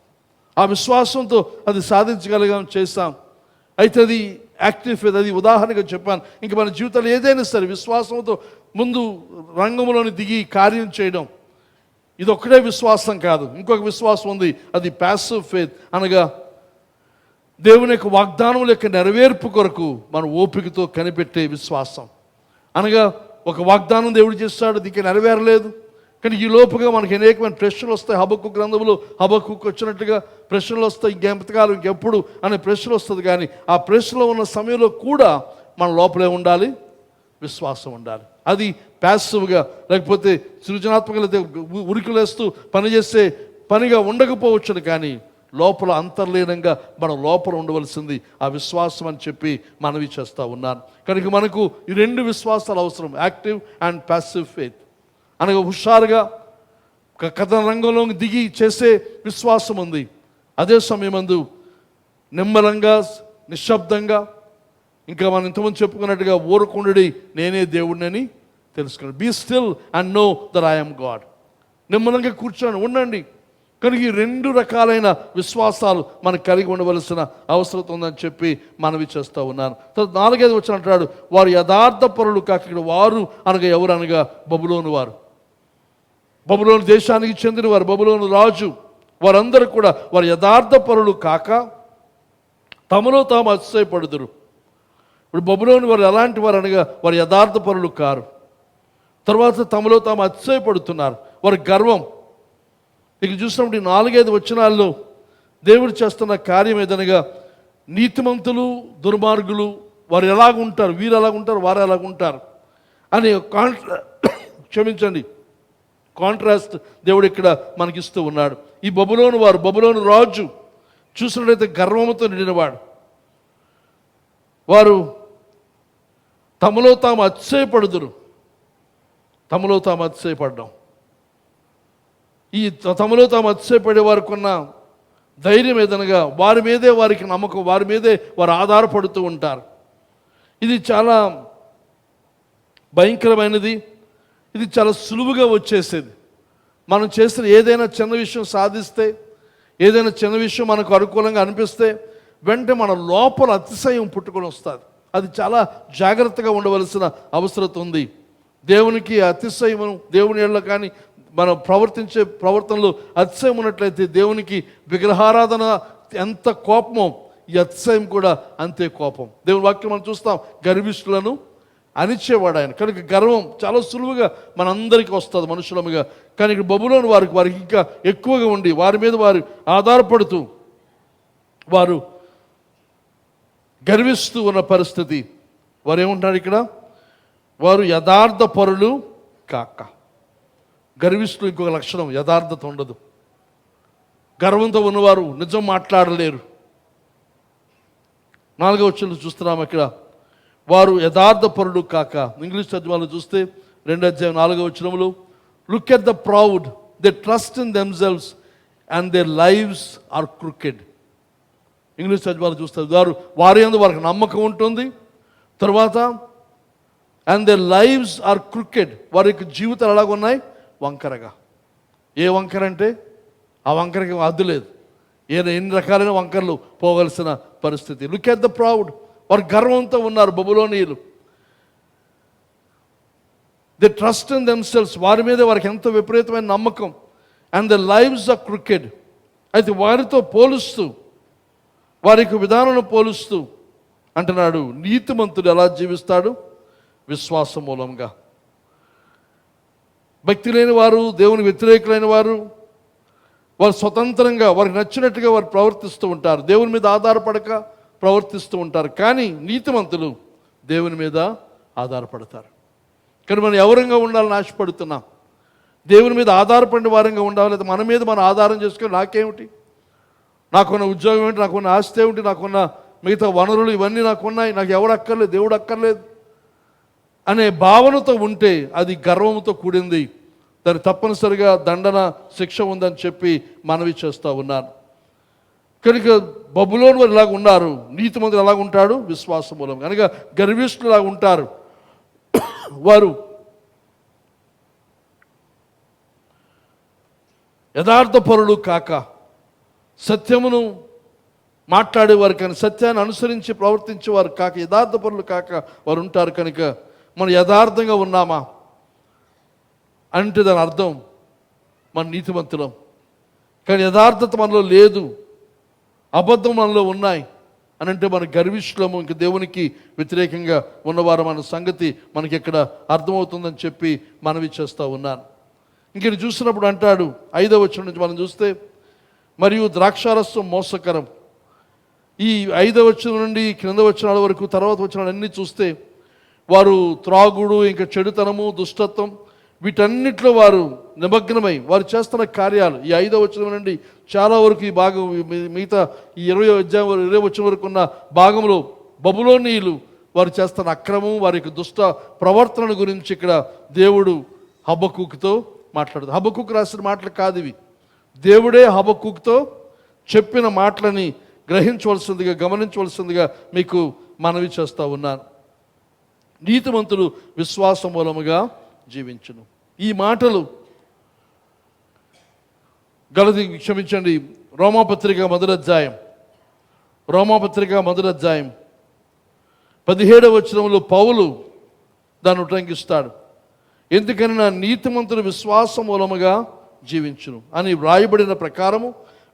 S1: ఆ విశ్వాసంతో అది సాధించగలిగాం, చేశాం. అయితే అది యాక్టివ్ ఫెయిత్. అది ఉదాహరణగా చెప్పాను. ఇంక మన జీవితంలో ఏదైనా సరే విశ్వాసంతో ముందు రంగంలోని దిగి కార్యం చేయడం, ఇది ఒక్కడే విశ్వాసం కాదు, ఇంకొక విశ్వాసం ఉంది. అది ప్యాసివ్ ఫెయిత్, అనగా దేవుని యొక్క వాగ్దానముల యొక్క నెరవేర్పు కొరకు మన ఓపికతో కనిపెట్టే విశ్వాసం. అనగా ఒక వాగ్దానం దేవుడు చేస్తాడు, దీనికి నెరవేరలేదు, కానీ ఈ లోపుగా మనకి అనేకమైన ప్రశ్నలు వస్తాయి. హబక్కు గ్రంథంలో హబక్కుకు వచ్చినట్టుగా ప్రశ్నలు వస్తాయి. ఇంకెంతకాలం, ఇంకెప్పుడు అనే ప్రశ్నలు వస్తుంది. కానీ ఆ ప్రశ్నలో ఉన్న సమయంలో కూడా మన లోపలే ఉండాలి, విశ్వాసం ఉండాలి. అది ప్యాసివ్గా, లేకపోతే సృజనాత్మకత ఉరికులేస్తూ పనిచేసే పనిగా ఉండకపోవచ్చును, కానీ లోపల అంతర్లీనంగా మన లోపల ఉండవలసింది ఆ విశ్వాసం అని చెప్పి మనవి చేస్తూ ఉన్నాను. కనుక మనకు ఈ 2 విశ్వాసాలు అవసరం, యాక్టివ్ అండ్ ప్యాసివ్ ఫెయిత్. అనగా హుషారుగా కథన రంగంలోకి దిగి చేసే విశ్వాసం ఉంది. అదే సమయమందు నిమ్మలంగా, నిశ్శబ్దంగా, ఇంకా మనం ఇంతమంది చెప్పుకున్నట్టుగా ఊరకుండి నేనే దేవుడిని తెలుసుకోండి. Be still and know that I am God. నిమ్మలంగా కూర్చొని ఉండండి. కనుక ఈ 2 రకాలైన విశ్వాసాలు మనకు కలిగి ఉండవలసిన అవసరం ఉందని చెప్పి మనవి చేస్తూ ఉన్నాను. తర్వాత 4వ వచనం అంటాడు, వారు యథార్థ పరులు కాక. ఇక్కడ వారు అనగా ఎవరు అనగా బబులోను వారు, బబులోను దేశానికి చెందిన వారు, బబులోను రాజు, వారందరూ కూడా వారు యథార్థ పరులు కాక తమలో తాము అతిశయపడుదురు. ఇప్పుడు బబులోను వారు ఎలాంటి వారు అనగా వారు యథార్థ పరులు కారు. తర్వాత తమలో తాము అతిశయపడుతున్నారు, వారి గర్వం. ఇక చూసినప్పుడు 4-5 వచనాల్లో దేవుడు చేస్తున్న కార్యం ఏదనగా నీతిమంతులు, దుర్మార్గులు వారు ఎలాగుంటారు, వీరు ఎలాగుంటారు, వారు ఎలాగుంటారు అని కాంట్రాస్ట్ దేవుడు ఇక్కడ మనకిస్తూ ఉన్నాడు. ఈ బబులోను వారు, బబులోను రాజు చూసినట్లయితే గర్వంతో నిండినవాడు. వారు తమలో తాము అతిశయపడుదురు. తమలో తాము అతిశయపడ్డాం. ఈ తమలో తాము అతిశయపడే వారికి ఉన్న ధైర్యం ఏదనగా వారి మీదే వారికి నమ్మకం, వారి మీదే వారు ఆధారపడుతూ ఉంటారు. ఇది చాలా భయంకరమైనది. ఇది చాలా సులువుగా వచ్చేసేది. మనం చేసిన ఏదైనా చిన్న విషయం సాధిస్తే, ఏదైనా చిన్న విషయం మనకు అనుకూలంగా అనిపిస్తే వెంటనే మన లోపల అతిశయం పుట్టుకొని వస్తుంది. అది చాలా జాగ్రత్తగా ఉండవలసిన అవసరం ఉంది. దేవునికి అతిశయము, దేవుని ఏళ్ళ కానీ మనం ప్రవర్తించే ప్రవర్తనలో అతిశయం ఉన్నట్లయితే దేవునికి విగ్రహారాధన ఎంత కోపమో ఈ అతిశయం కూడా అంతే కోపం. దేవుని వాక్యం మనం చూస్తాం, గర్విష్ఠులను అణిచేవాడు ఆయన. కనుక గర్వం చాలా సులువుగా మనందరికీ వస్తుంది మనుషులముగా. కానీ ఇక్కడ బబులోను వారికి ఇంకా ఎక్కువగా ఉండి వారి మీద వారు ఆధారపడుతూ వారు గర్విస్తూ ఉన్న పరిస్థితి. వారు ఏమంటారు ఇక్కడ, వారు యథార్థ పరులు కాక. గర్విష్ఠులు ఇంకొక లక్షణం, యథార్థత ఉండదు. గర్వంతో ఉన్నవారు నిజం మాట్లాడలేరు. 4వ వచనంలో చూస్తున్నాం ఇక్కడ, వారు యథార్థ పరులు కాక. ఇంగ్లీష్ తర్జుమాలో చూస్తే 2వ అధ్యాయం 4వ వచనంలో, look at the proud, they trust in themselves and their lives are crooked. English తర్జుమాలో చూస్తారు, వారి యందు వారికి నమ్మకం ఉంటుంది. తర్వాత and their lives are crooked, వారి యొక్క జీవితాలు ఎలాగున్నాయి, వంకరగా. ఏ వంకర అంటే ఆ వంకరకి అద్దు లేదు. ఎన్ని రకాలైన వంకరలు పోవలసిన పరిస్థితి. లుక్ ఎట్ ద ప్రౌడ్, వారు గర్వంతో ఉన్నారు బబులోనీయులు. దే ట్రస్ట్ ఇన్ దెమ్సెల్వ్స్, వారి మీద వారికి ఎంతో విపరీతమైన నమ్మకం. And the lives are crooked, అయితే వారితో పోలుస్తూ, వారికి విధానం పోలుస్తూ అంటున్నాడు, నీతిమంతుడు ఎలా జీవిస్తాడు, విశ్వాసం మూలంగా. భక్తి లేని వారు, దేవుని వ్యతిరేకులైన వారు, వారు స్వతంత్రంగా వారికి నచ్చినట్టుగా వారు ప్రవర్తిస్తూ ఉంటారు, దేవుని మీద ఆధారపడక ప్రవర్తిస్తూ ఉంటారు. కానీ నీతిమంతులు దేవుని మీద ఆధారపడతారు. కానీ మనం ఎవరంగా ఉండాలని ఆశపడుతున్నాం? దేవుని మీద ఆధారపడిన వారంగా ఉండాలి, లేదా మన మీద మనం ఆధారం చేసుకొని నాకేమిటి, నాకున్న ఉద్యోగం ఏమిటి, నాకున్న ఆస్తి ఏమిటి, నాకున్న మిగతా వనరులు ఇవన్నీ నాకున్నాయి, నాకు ఎవడు అక్కర్లేదు, దేవుడు అక్కర్లేదు అనే భావనతో ఉంటే అది గర్వంతో కూడింది. దాన్ని తప్పనిసరిగా దండన, శిక్ష ఉందని చెప్పి మనవి చేస్తూ ఉన్నాను. కనుక బబులోను వారు ఇలాగ ఉన్నారు, నీతిమంతులు ఎలాగ ఉంటాడు, విశ్వాసం మూలం. కనుక గర్విష్ఠులు లాగా ఉంటారు. వారు యథార్థ పరులు కాక, సత్యమును మాట్లాడేవారు కానీ సత్యాన్ని అనుసరించి ప్రవర్తించేవారు కాక, యథార్థ పరులు కాక వారు ఉంటారు. కనుక మనం యథార్థంగా ఉన్నామా అంటే దాని అర్థం మన నీతిమంతులం. కానీ యథార్థత మనలో లేదు, అబద్ధం మనలో ఉన్నాయి అని అంటే మన గర్విష్ఠులము, ఇంక దేవునికి వ్యతిరేకంగా ఉన్నవారు మన సంగతి మనకి ఇక్కడ అర్థమవుతుందని చెప్పి మనవి చేస్తూ ఉన్నాను. ఇంక చూసినప్పుడు అంటాడు 5వ వచనం నుంచి మనం చూస్తే, మరియు ద్రాక్షారసం మోసకరం. ఈ 5వ వచనం నుండి క్రింద వచనాల వరకు తర్వాత వచనాలన్నీ చూస్తే వారు త్రాగుడు, ఇంకా చెడుతనము, దుష్టత్వం, వీటన్నిటిలో వారు నిమగ్నమై వారు చేస్తున్న కార్యాలు. ఈ 5వ వచనం నుండి చాలా వరకు ఈ భాగం, మిగతా ఈ 20వ అధ్యాయం 20వ వచనం వరకు ఉన్న భాగంలో బబులోనీయులు వారు చేస్తున్న అక్రమం, వారి యొక్క దుష్ట ప్రవర్తన గురించి ఇక్కడ దేవుడు హబక్కూకుతో మాట్లాడుతాడు. హబక్కూకు రాసిన మాటలు కాదు ఇవి, దేవుడే హబక్కూకుతో చెప్పిన మాటలని గ్రహించవలసిందిగా, గమనించవలసిందిగా మీకు మనవి చేస్తూ ఉన్నాను. నీతిమంతుడు విశ్వాసం మూలముగా జీవించును. ఈ మాటలు రోమాపత్రిక మొదటి అధ్యాయం 17వ వచనంలో పౌలు దాన్ని ఉటంకిస్తాడు. ఎందుకని నా నీతిమంతుడు విశ్వాసం మూలముగా జీవించును అని వ్రాయబడిన ప్రకారము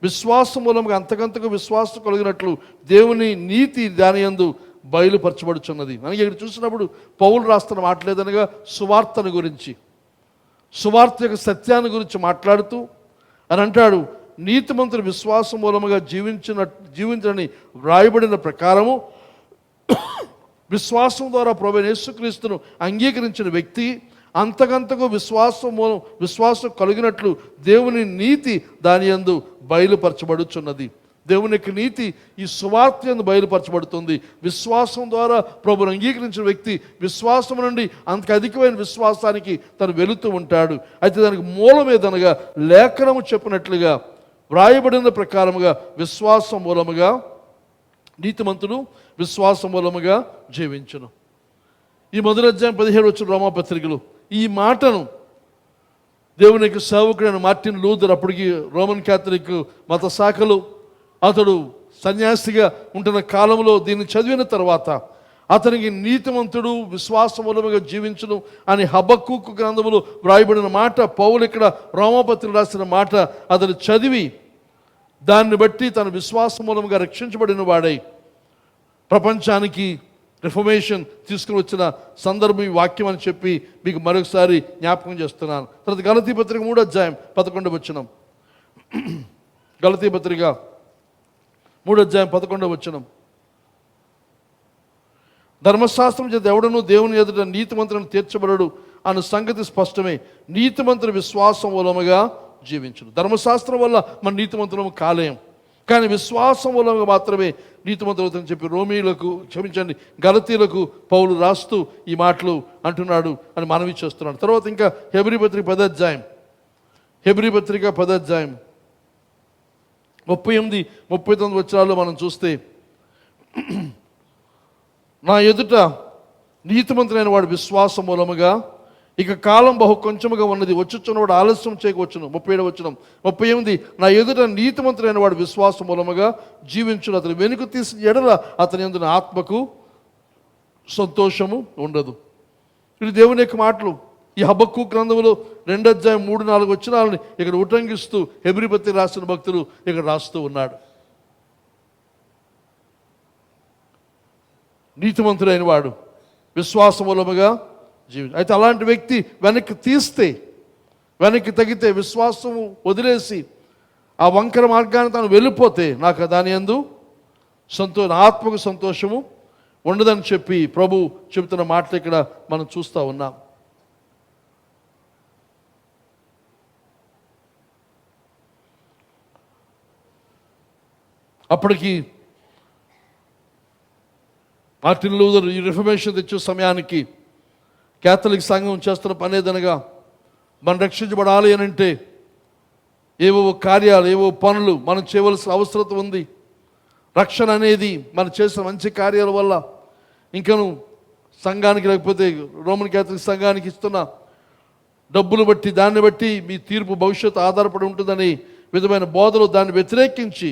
S1: విశ్వాసం మూలముగా అంతకంతకు విశ్వాసం కలిగినట్లు దేవుని నీతి దాని యందు బయలుపరచబడుచున్నది. మనకి ఇక్కడ చూసినప్పుడు పౌలు రాస్తున్న మాటలేదనగా సువార్తను గురించి, సువార్త యొక్క సత్యాన్ని గురించి మాట్లాడుతూ అని అంటాడు, నీతిమంతుడు విశ్వాసం మూలముగా జీవించని వ్రాయబడిన ప్రకారము విశ్వాసం ద్వారా ప్రభువైన యేసుక్రీస్తును అంగీకరించిన వ్యక్తి అంతకంతకు విశ్వాసం కలిగినట్లు దేవుని నీతి దాని యందు బయలుపరచబడుచున్నది. దేవుని యొక్క నీతి ఈ సువార్త యందు బయలుపరచబడుతుంది. విశ్వాసం ద్వారా ప్రభువును అంగీకరించిన వ్యక్తి విశ్వాసం నుండి అంతకు అధికమైన విశ్వాసానికి తను వెళుతూ ఉంటాడు. అయితే దానికి మూలమేదనగా లేఖనము చెప్పినట్లుగా వ్రాయబడిన ప్రకారముగా విశ్వాసం మూలముగా నీతిమంతుడు విశ్వాసం మూలముగా జీవించును. ఈ మొదటి అధ్యాయం 17 వచ్చిన రోమాపత్రికలు ఈ మాటను దేవుని యొక్క సేవకుడైన మార్టిన్ లూథర్, అప్పటికి రోమన్ క్యాథలిక్ మత శాఖలు, అతడు సన్యాసిగా ఉంటున్న కాలంలో దీన్ని చదివిన తర్వాత అతనికి నీతిమంతుడు విశ్వాసం మూలముగా జీవించును అని హబక్కూకు గ్రంథములో వ్రాయబడిన మాట, పౌలు ఇక్కడ రోమాపత్రికలు రాసిన మాట అతడు చదివి దాన్ని బట్టి తన విశ్వాసం మూలముగా రక్షించబడిన వాడై ప్రపంచానికి రిఫర్మేషన్ తీసుకుని వచ్చిన సందర్భం ఈ వాక్యం అని చెప్పి మీకు మరొకసారి జ్ఞాపకం చేస్తున్నాను. తర్వాత గలతీ పత్రిక 3వ అధ్యాయం 11వ వచనం. గలతీ పత్రిక 3వ అధ్యాయం 11వ వచనం. ధర్మశాస్త్రం చేత ఎవడనూ దేవుని ఎదుట నీతిమంతులను తీర్చబడడు అన్న సంగతి స్పష్టమే. నీతిమంతుని విశ్వాసం మూలముగా జీవించును. ధర్మశాస్త్రం వల్ల మన నీతిమంతులము కాలేం, కానీ విశ్వాసం మూలంగా మాత్రమే నీతిమంతులవుతుందని చెప్పి గలతీలకు పౌలు రాస్తూ ఈ మాటలు అంటున్నాడు అని మనవి చేస్తున్నాడు. తర్వాత ఇంకా హెబ్రీ పత్రిక 10వ అధ్యాయం 38-39 వచనాల్లో మనం చూస్తే, నా ఎదుట నీతిమంతులైన వాడు విశ్వాసం మూలముగా ఇక కాలం బహు కొంచెముగా ఉన్నది, వచ్చుచున్నవాడు ఆలస్యం చేయవచ్చును. 37వ వచనం. 38 నా ఎదుట నీతిమంతులైన వాడు విశ్వాసం మూలముగా జీవించును, అతను వెనుక తీసిన ఎడల అతని యందు ఆత్మకు సంతోషము ఉండదు. ఇది దేవుని యొక్క మాటలు. ఈ హబక్కూకు గ్రంథంలో 2వ అధ్యాయం 3-4 వచనాలని ఇక్కడ ఉటంకిస్తూ హెబ్రీ పత్రిక రాసిన భక్తులు ఇక్కడ రాస్తూ ఉన్నాడు. నీతిమంతుడైన వాడు విశ్వాసం మూలముగా అయితే అలాంటి వ్యక్తి వెనక్కి తగితే విశ్వాసము వదిలేసి ఆ వంకర మార్గాన్ని తాను వెళ్ళిపోతే నాకు దాని యందు ఆత్మకు సంతోషము ఉండదని చెప్పి ప్రభు చెబుతున్న మాటలు ఇక్కడ మనం చూస్తూ ఉన్నాం. అప్పటికి మార్టిన్ లూథర్ ఈ రిఫర్మేషన్ తెచ్చే సమయానికి క్యాథలిక్ సంఘం చేస్తున్న పని ఏదనగా, మనం రక్షించబడాలి అని అంటే ఏవో కార్యాలు, ఏవో పనులు మనం చేయవలసిన అవసరం ఉంది. రక్షణ అనేది మనం చేసిన మంచి కార్యాల వల్ల ఇంకను సంఘానికి లేకపోతే రోమన్ క్యాథలిక్ సంఘానికి ఇస్తున్న డబ్బులు బట్టి దాన్ని బట్టి మీ తీర్పు భవిష్యత్తు ఆధారపడి ఉంటుందని విధమైన బోధలు దాన్ని వ్యతిరేకించి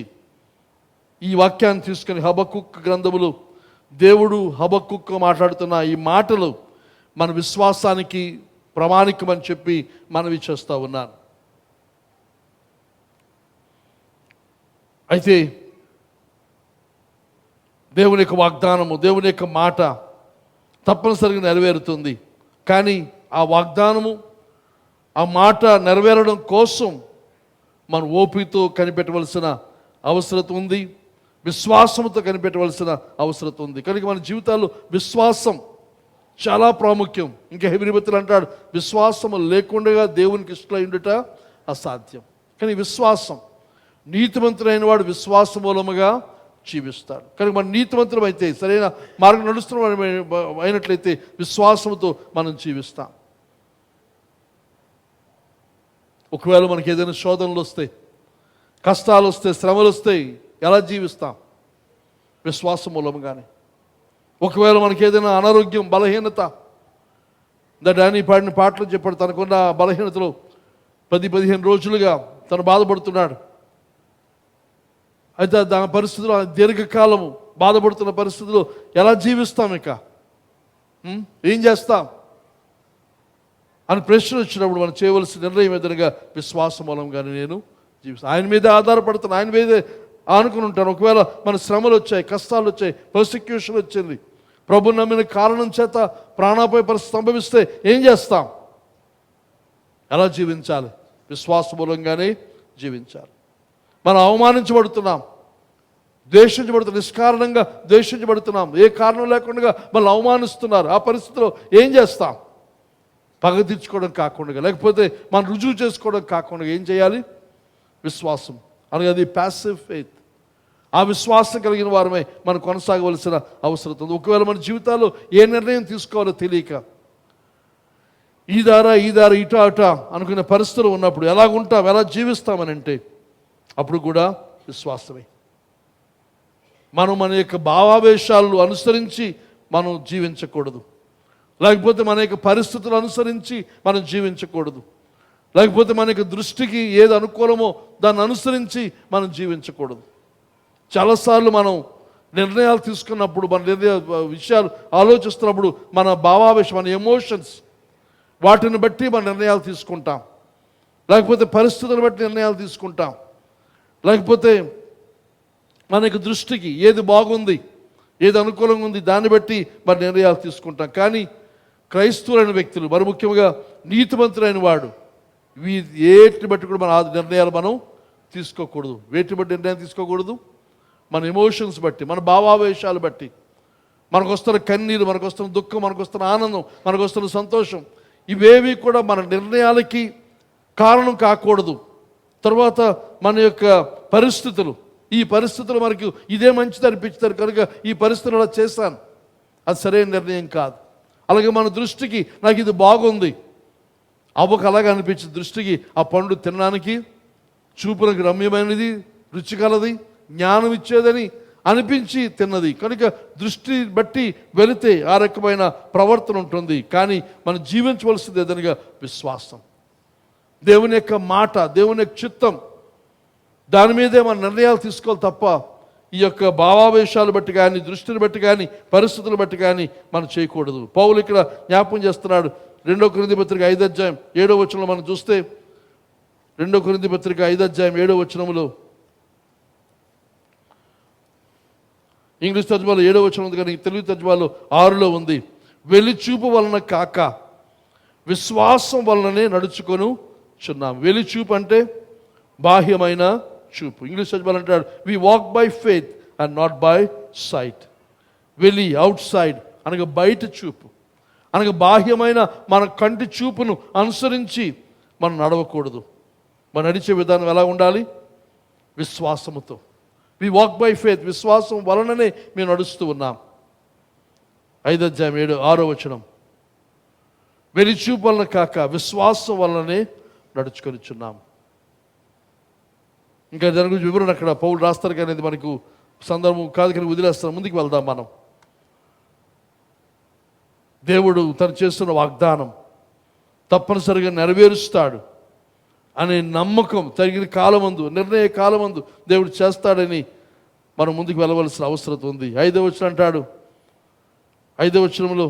S1: ఈ వాక్యాన్ని తీసుకుని హబక్కూకు గ్రంథములు దేవుడు హబక్కూకు మాట్లాడుతున్న ఈ మాటలు మన విశ్వాసానికి ప్రామాణికమని చెప్పి మనవి చేస్తూ ఉన్నాను. అయితే దేవుని యొక్క వాగ్దానము, దేవుని యొక్క మాట తప్పనిసరిగా నెరవేరుతుంది. కానీ ఆ వాగ్దానము, ఆ మాట నెరవేరడం కోసం మనం ఓపికతో కనిపెట్టవలసిన అవసరం ఉంది, విశ్వాసంతో కనిపెట్టవలసిన అవసరం ఉంది. కనుక మన జీవితాల్లో విశ్వాసం చాలా ప్రాముఖ్యం. ఇంకా హెబ్రీ భక్తులు అంటాడు, విశ్వాసం లేకుండా దేవునికి ఇష్టమై ఉండుట అసాధ్యం. కానీ విశ్వాసం, నీతిమంతుడైన వాడు విశ్వాసం మూలముగా జీవిస్తాడు. కనుక మన నీతిమంతులం అయితే, సరైన మార్గం నడుస్తున్న అయినట్లయితే విశ్వాసంతో మనం జీవిస్తాం. ఒకవేళ మనకి ఏదైనా శోధనలు వస్తాయి, కష్టాలు వస్తాయి, శ్రమలు వస్తాయి, ఎలా జీవిస్తాం? విశ్వాసం మూలంగానే. ఒకవేళ మనకి ఏదైనా అనారోగ్యం, బలహీనత, డానీ పాడిన పాటలు చెప్పాడు, తనకున్న బలహీనతలో 10-15 రోజులుగా తను బాధపడుతున్నాడు. అయితే దాని పరిస్థితిలో దీర్ఘకాలము బాధపడుతున్న పరిస్థితిలో ఎలా జీవిస్తాం, ఇక ఏం చేస్తాం అని ప్రశ్న వచ్చినప్పుడు మనం చేయవలసిన నిర్ణయం ఏదనగా విశ్వాసం మూలంగానే నేను జీవిస్తాను. ఆయన మీదే ఆధారపడుతాను, ఆయన మీదే ఆనుకుని ఉంటాను. ఒకవేళ మన శ్రమలు వచ్చాయి, కష్టాలు వచ్చాయి, పర్సిక్యూషన్ వచ్చింది, ప్రభు నమ్మిన కారణం చేత ప్రాణాపాయ పరిస్థితి సంభవిస్తే ఏం చేస్తాం? ఎలా జీవించాలి? విశ్వాస మూలంగానే జీవించాలి. మనం అవమానించబడుతున్నాం, ద్వేషించబడుతున్నాం, నిష్కారణంగా ద్వేషించబడుతున్నాం, ఏ కారణం లేకుండా మనల్ని అవమానిస్తున్నారు. ఆ పరిస్థితిలో ఏం చేస్తాం? పగ తీర్చుకోవడం కాకుండా, లేకపోతే మనం రుజువు చేసుకోవడం కాకుండా ఏం చేయాలి? విశ్వాసం అనగా అది ప్యాసివ్ ఫెయిత్. ఆ విశ్వాసం కలిగిన వారమే మనం కొనసాగవలసిన అవసరం ఉంది. ఒకవేళ మన జీవితాల్లో ఏ నిర్ణయం తీసుకోవాలో తెలియక ఈ దారా ఇటు అట అనుకునే పరిస్థితులు ఉన్నప్పుడు ఎలాగుంటాం, ఎలా జీవిస్తామని అంటే అప్పుడు కూడా విశ్వాసమే. మనం మన యొక్క భావావేశాలను అనుసరించి మనం జీవించకూడదు, లేకపోతే మన యొక్క పరిస్థితులు అనుసరించి మనం జీవించకూడదు, లేకపోతే మన యొక్క దృష్టికి ఏది అనుకూలమో దాన్ని అనుసరించి మనం జీవించకూడదు. చాలాసార్లు మనం నిర్ణయాలు తీసుకున్నప్పుడు, మన విషయాలు ఆలోచిస్తున్నప్పుడు మన భావావేశం, మన ఎమోషన్స్, వాటిని బట్టి మన నిర్ణయాలు తీసుకుంటాం, లేకపోతే పరిస్థితులను బట్టి నిర్ణయాలు తీసుకుంటాం, లేకపోతే మనకి దృష్టికి ఏది బాగుంది, ఏది అనుకూలంగా ఉంది దాన్ని బట్టి మన నిర్ణయాలు తీసుకుంటాం. కానీ క్రైస్తవులైన వ్యక్తులు, మరి ముఖ్యంగా నీతిమంతులైన వాడు, వేటిని బట్టి కూడా మన నిర్ణయాలు మనం తీసుకోకూడదు. వేటిని బట్టి నిర్ణయం తీసుకోకూడదు? మన ఎమోషన్స్ బట్టి, మన భావావేశాలు బట్టి, మనకు వస్తున్న కన్నీరు, మనకు వస్తున్న దుఃఖం, మనకు వస్తున్న ఆనందం, మనకు వస్తున్న సంతోషం, ఇవేవి కూడా మన నిర్ణయాలకి కారణం కాకూడదు. తర్వాత మన యొక్క పరిస్థితులు, ఈ పరిస్థితులు మనకు ఇదే మంచిది అనిపించారు కనుక ఈ పరిస్థితులు అలా చేశాను, అది సరైన నిర్ణయం కాదు. అలాగే మన దృష్టికి నాకు ఇది బాగుంది, అవ్వకు అలాగే అనిపించింది, దృష్టికి ఆ పండు తినడానికి చూపులకు రమ్యమైనది, రుచికలది, జ్ఞానం ఇచ్చేదని అనిపించి తిన్నది కనుక దృష్టి బట్టి వెళితే ఆ రకమైన ప్రవర్తన ఉంటుంది. కానీ మనం జీవించవలసింది ఏదనగా విశ్వాసం, దేవుని యొక్క మాట, దేవుని యొక్క చిత్తం, దాని మీదే మన నిర్ణయాలు తీసుకోవాలి తప్ప ఈ యొక్క భావావేశాలు బట్టి కానీ, దృష్టిని బట్టి కానీ, పరిస్థితులు బట్టి కానీ మనం చేయకూడదు. పౌలు ఇక్కడ జ్ఞాపకం చేస్తున్నాడు. 2 కొరింథీ పత్రిక 5వ అధ్యాయం 7వ వచనంలో మనం చూస్తే, 2 కొరింథీ పత్రిక 5వ అధ్యాయం 7వ వచనంలో, ఇంగ్లీష్ తర్జుమాలో 7వ వచనం ఉంది కానీ తెలుగు తర్జుమాలో 6లో ఉంది. వెలిచూపు వలన కాక విశ్వాసం వలననే నడుచుకొనుచున్నాం. వెలిచూపు అంటే బాహ్యమైన చూపు. ఇంగ్లీష్ తర్జుమాలో అంటాడు we walk by faith and not by sight. వెలి, అవుట్ సైడ్ అనగా బయట చూపు, అనగా బాహ్యమైన మన కంటి చూపును అనుసరించి మనం నడవకూడదు. మనం నడిచే విధానం ఎలా ఉండాలి? విశ్వాసముతో. వి వాక్ బై ఫెయిత్, విశ్వాసం వలననే మేము నడుస్తూ ఉన్నాం. 5వ అధ్యాయం 6వ వచనం, వెలిచూపు వలన కాక విశ్వాసం వలననే నడుచుకొనిచున్నాం. ఇంకా దాని గురించి వివరణ అక్కడ పౌలు రాస్తారు కానీ అది మనకు సందర్భం కాదు కానీ వదిలేస్తాం. ముందుకు వెళ్దాం. మనం దేవుడు తను చేస్తున్న వాగ్దానం తప్పనిసరిగా నెరవేరుస్తాడు అనే నమ్మకం తగిన కాలమందు, నిర్ణయ కాలమందు దేవుడు చేస్తాడని మనం ముందుకు వెళ్ళవలసిన అవసరం ఉంది. 5వ వచనం అంటాడు, 5వ వచనంలో,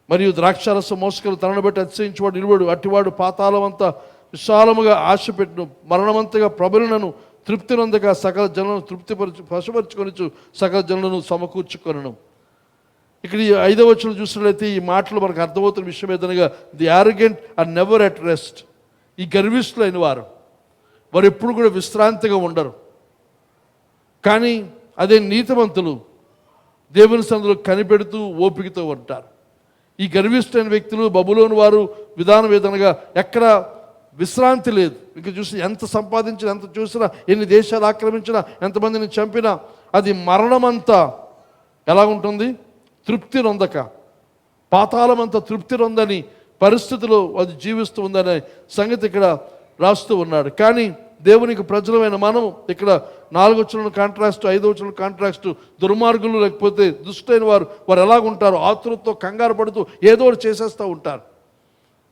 S1: మరియు ద్రాక్షారసం మోసుకొని తనను బట్టి అతిశయించువాడు నిలువడు, అట్టివాడు పాతాళమంతా విశాలముగా ఆశపెట్టును, మరణమంతగా ప్రబలునను, తృప్తినందగా సకల జనులను పశుపరుచుకొనిచు సకల జనులను సమకూర్చుకొనను. ఇక్కడ ఈ 5వ వచనం చూసినట్లయితే ఈ మాటలు మనకు అర్థమవుతున్న విషయం ఏదనగా the arrogant are never at rest. ఈ గర్విష్ఠులైన వారు ఎప్పుడు కూడా విశ్రాంతిగా ఉండరు. కానీ అదే నీతిమంతులు దేవుని సన్నిధిలో కనిపెడుతూ ఓపికతో ఉంటారు. ఈ గర్విష్ఠులైన వ్యక్తులు, బబులోను వారు విధానం ఏదనగా ఎక్కడ విశ్రాంతి లేదు. ఇంకా చూసి ఎంత సంపాదించినా, ఎంత చూసినా, ఎన్ని దేశాలు ఆక్రమించినా, ఎంతమందిని చంపినా అది మరణమంతా ఎలా ఉంటుంది? తృప్తి నొందక, పాతాళమంతా తృప్తి నొందని పరిస్థితిలో అది జీవిస్తూ ఉందనే సంగతి ఇక్కడ రాస్తూ ఉన్నాడు. కానీ దేవునికి ప్రజలమైన మనం ఇక్కడ 4వ వచనం కాంట్రాస్ట్, 5వ వచనం కాంట్రాస్ట్. దుర్మార్గులు లేకపోతే దుష్టైన వారు ఎలాగుంటారు? ఆతురతో కంగారు పడుతూ ఏదో ఒకటి చేసేస్తూ ఉంటారు.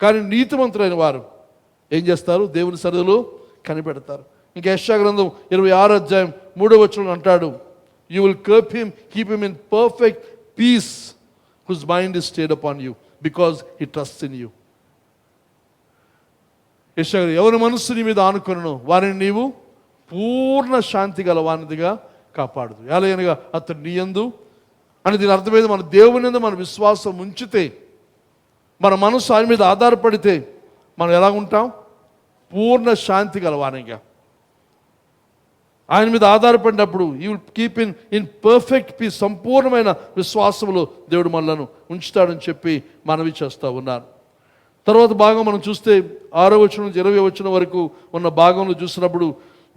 S1: కానీ నీతిమంతులైన వారు ఏం చేస్తారు? దేవుని సన్నిధిలో కనిపెడతారు. ఇంకా యెషయా గ్రంథం 26వ అధ్యాయం 3వ వచనం అంటాడు, you will keep him in perfect peace whose mind is stayed upon you because he trusts in you. యెషయా, ఎవరి మనస్సు నీ మీద ఆనుకొనును వారిని నీవు పూర్ణ శాంతి గల వానిదిగా కాపాడదు. ఎలాగనగా అతడు నీ యందు అని దీని అర్థమైంది. మన దేవుని యందు మన విశ్వాసం ఉంచితే, మన మనసు ఆయన మీద ఆధారపడితే మనం ఎలా ఉంటాం? పూర్ణ శాంతి గలవానిగా. ఆయన మీద ఆధారపడినప్పుడు you will keep in perfect peace, సంపూర్ణమైన విశ్వాసంలో దేవుడు మనలను ఉంచుతాడని చెప్పి మనవి చేస్తూ ఉన్నారు. తర్వాత భాగం మనం చూస్తే 6వ వచనం నుంచి 20వ వచనం వరకు ఉన్న భాగంలో చూసినప్పుడు,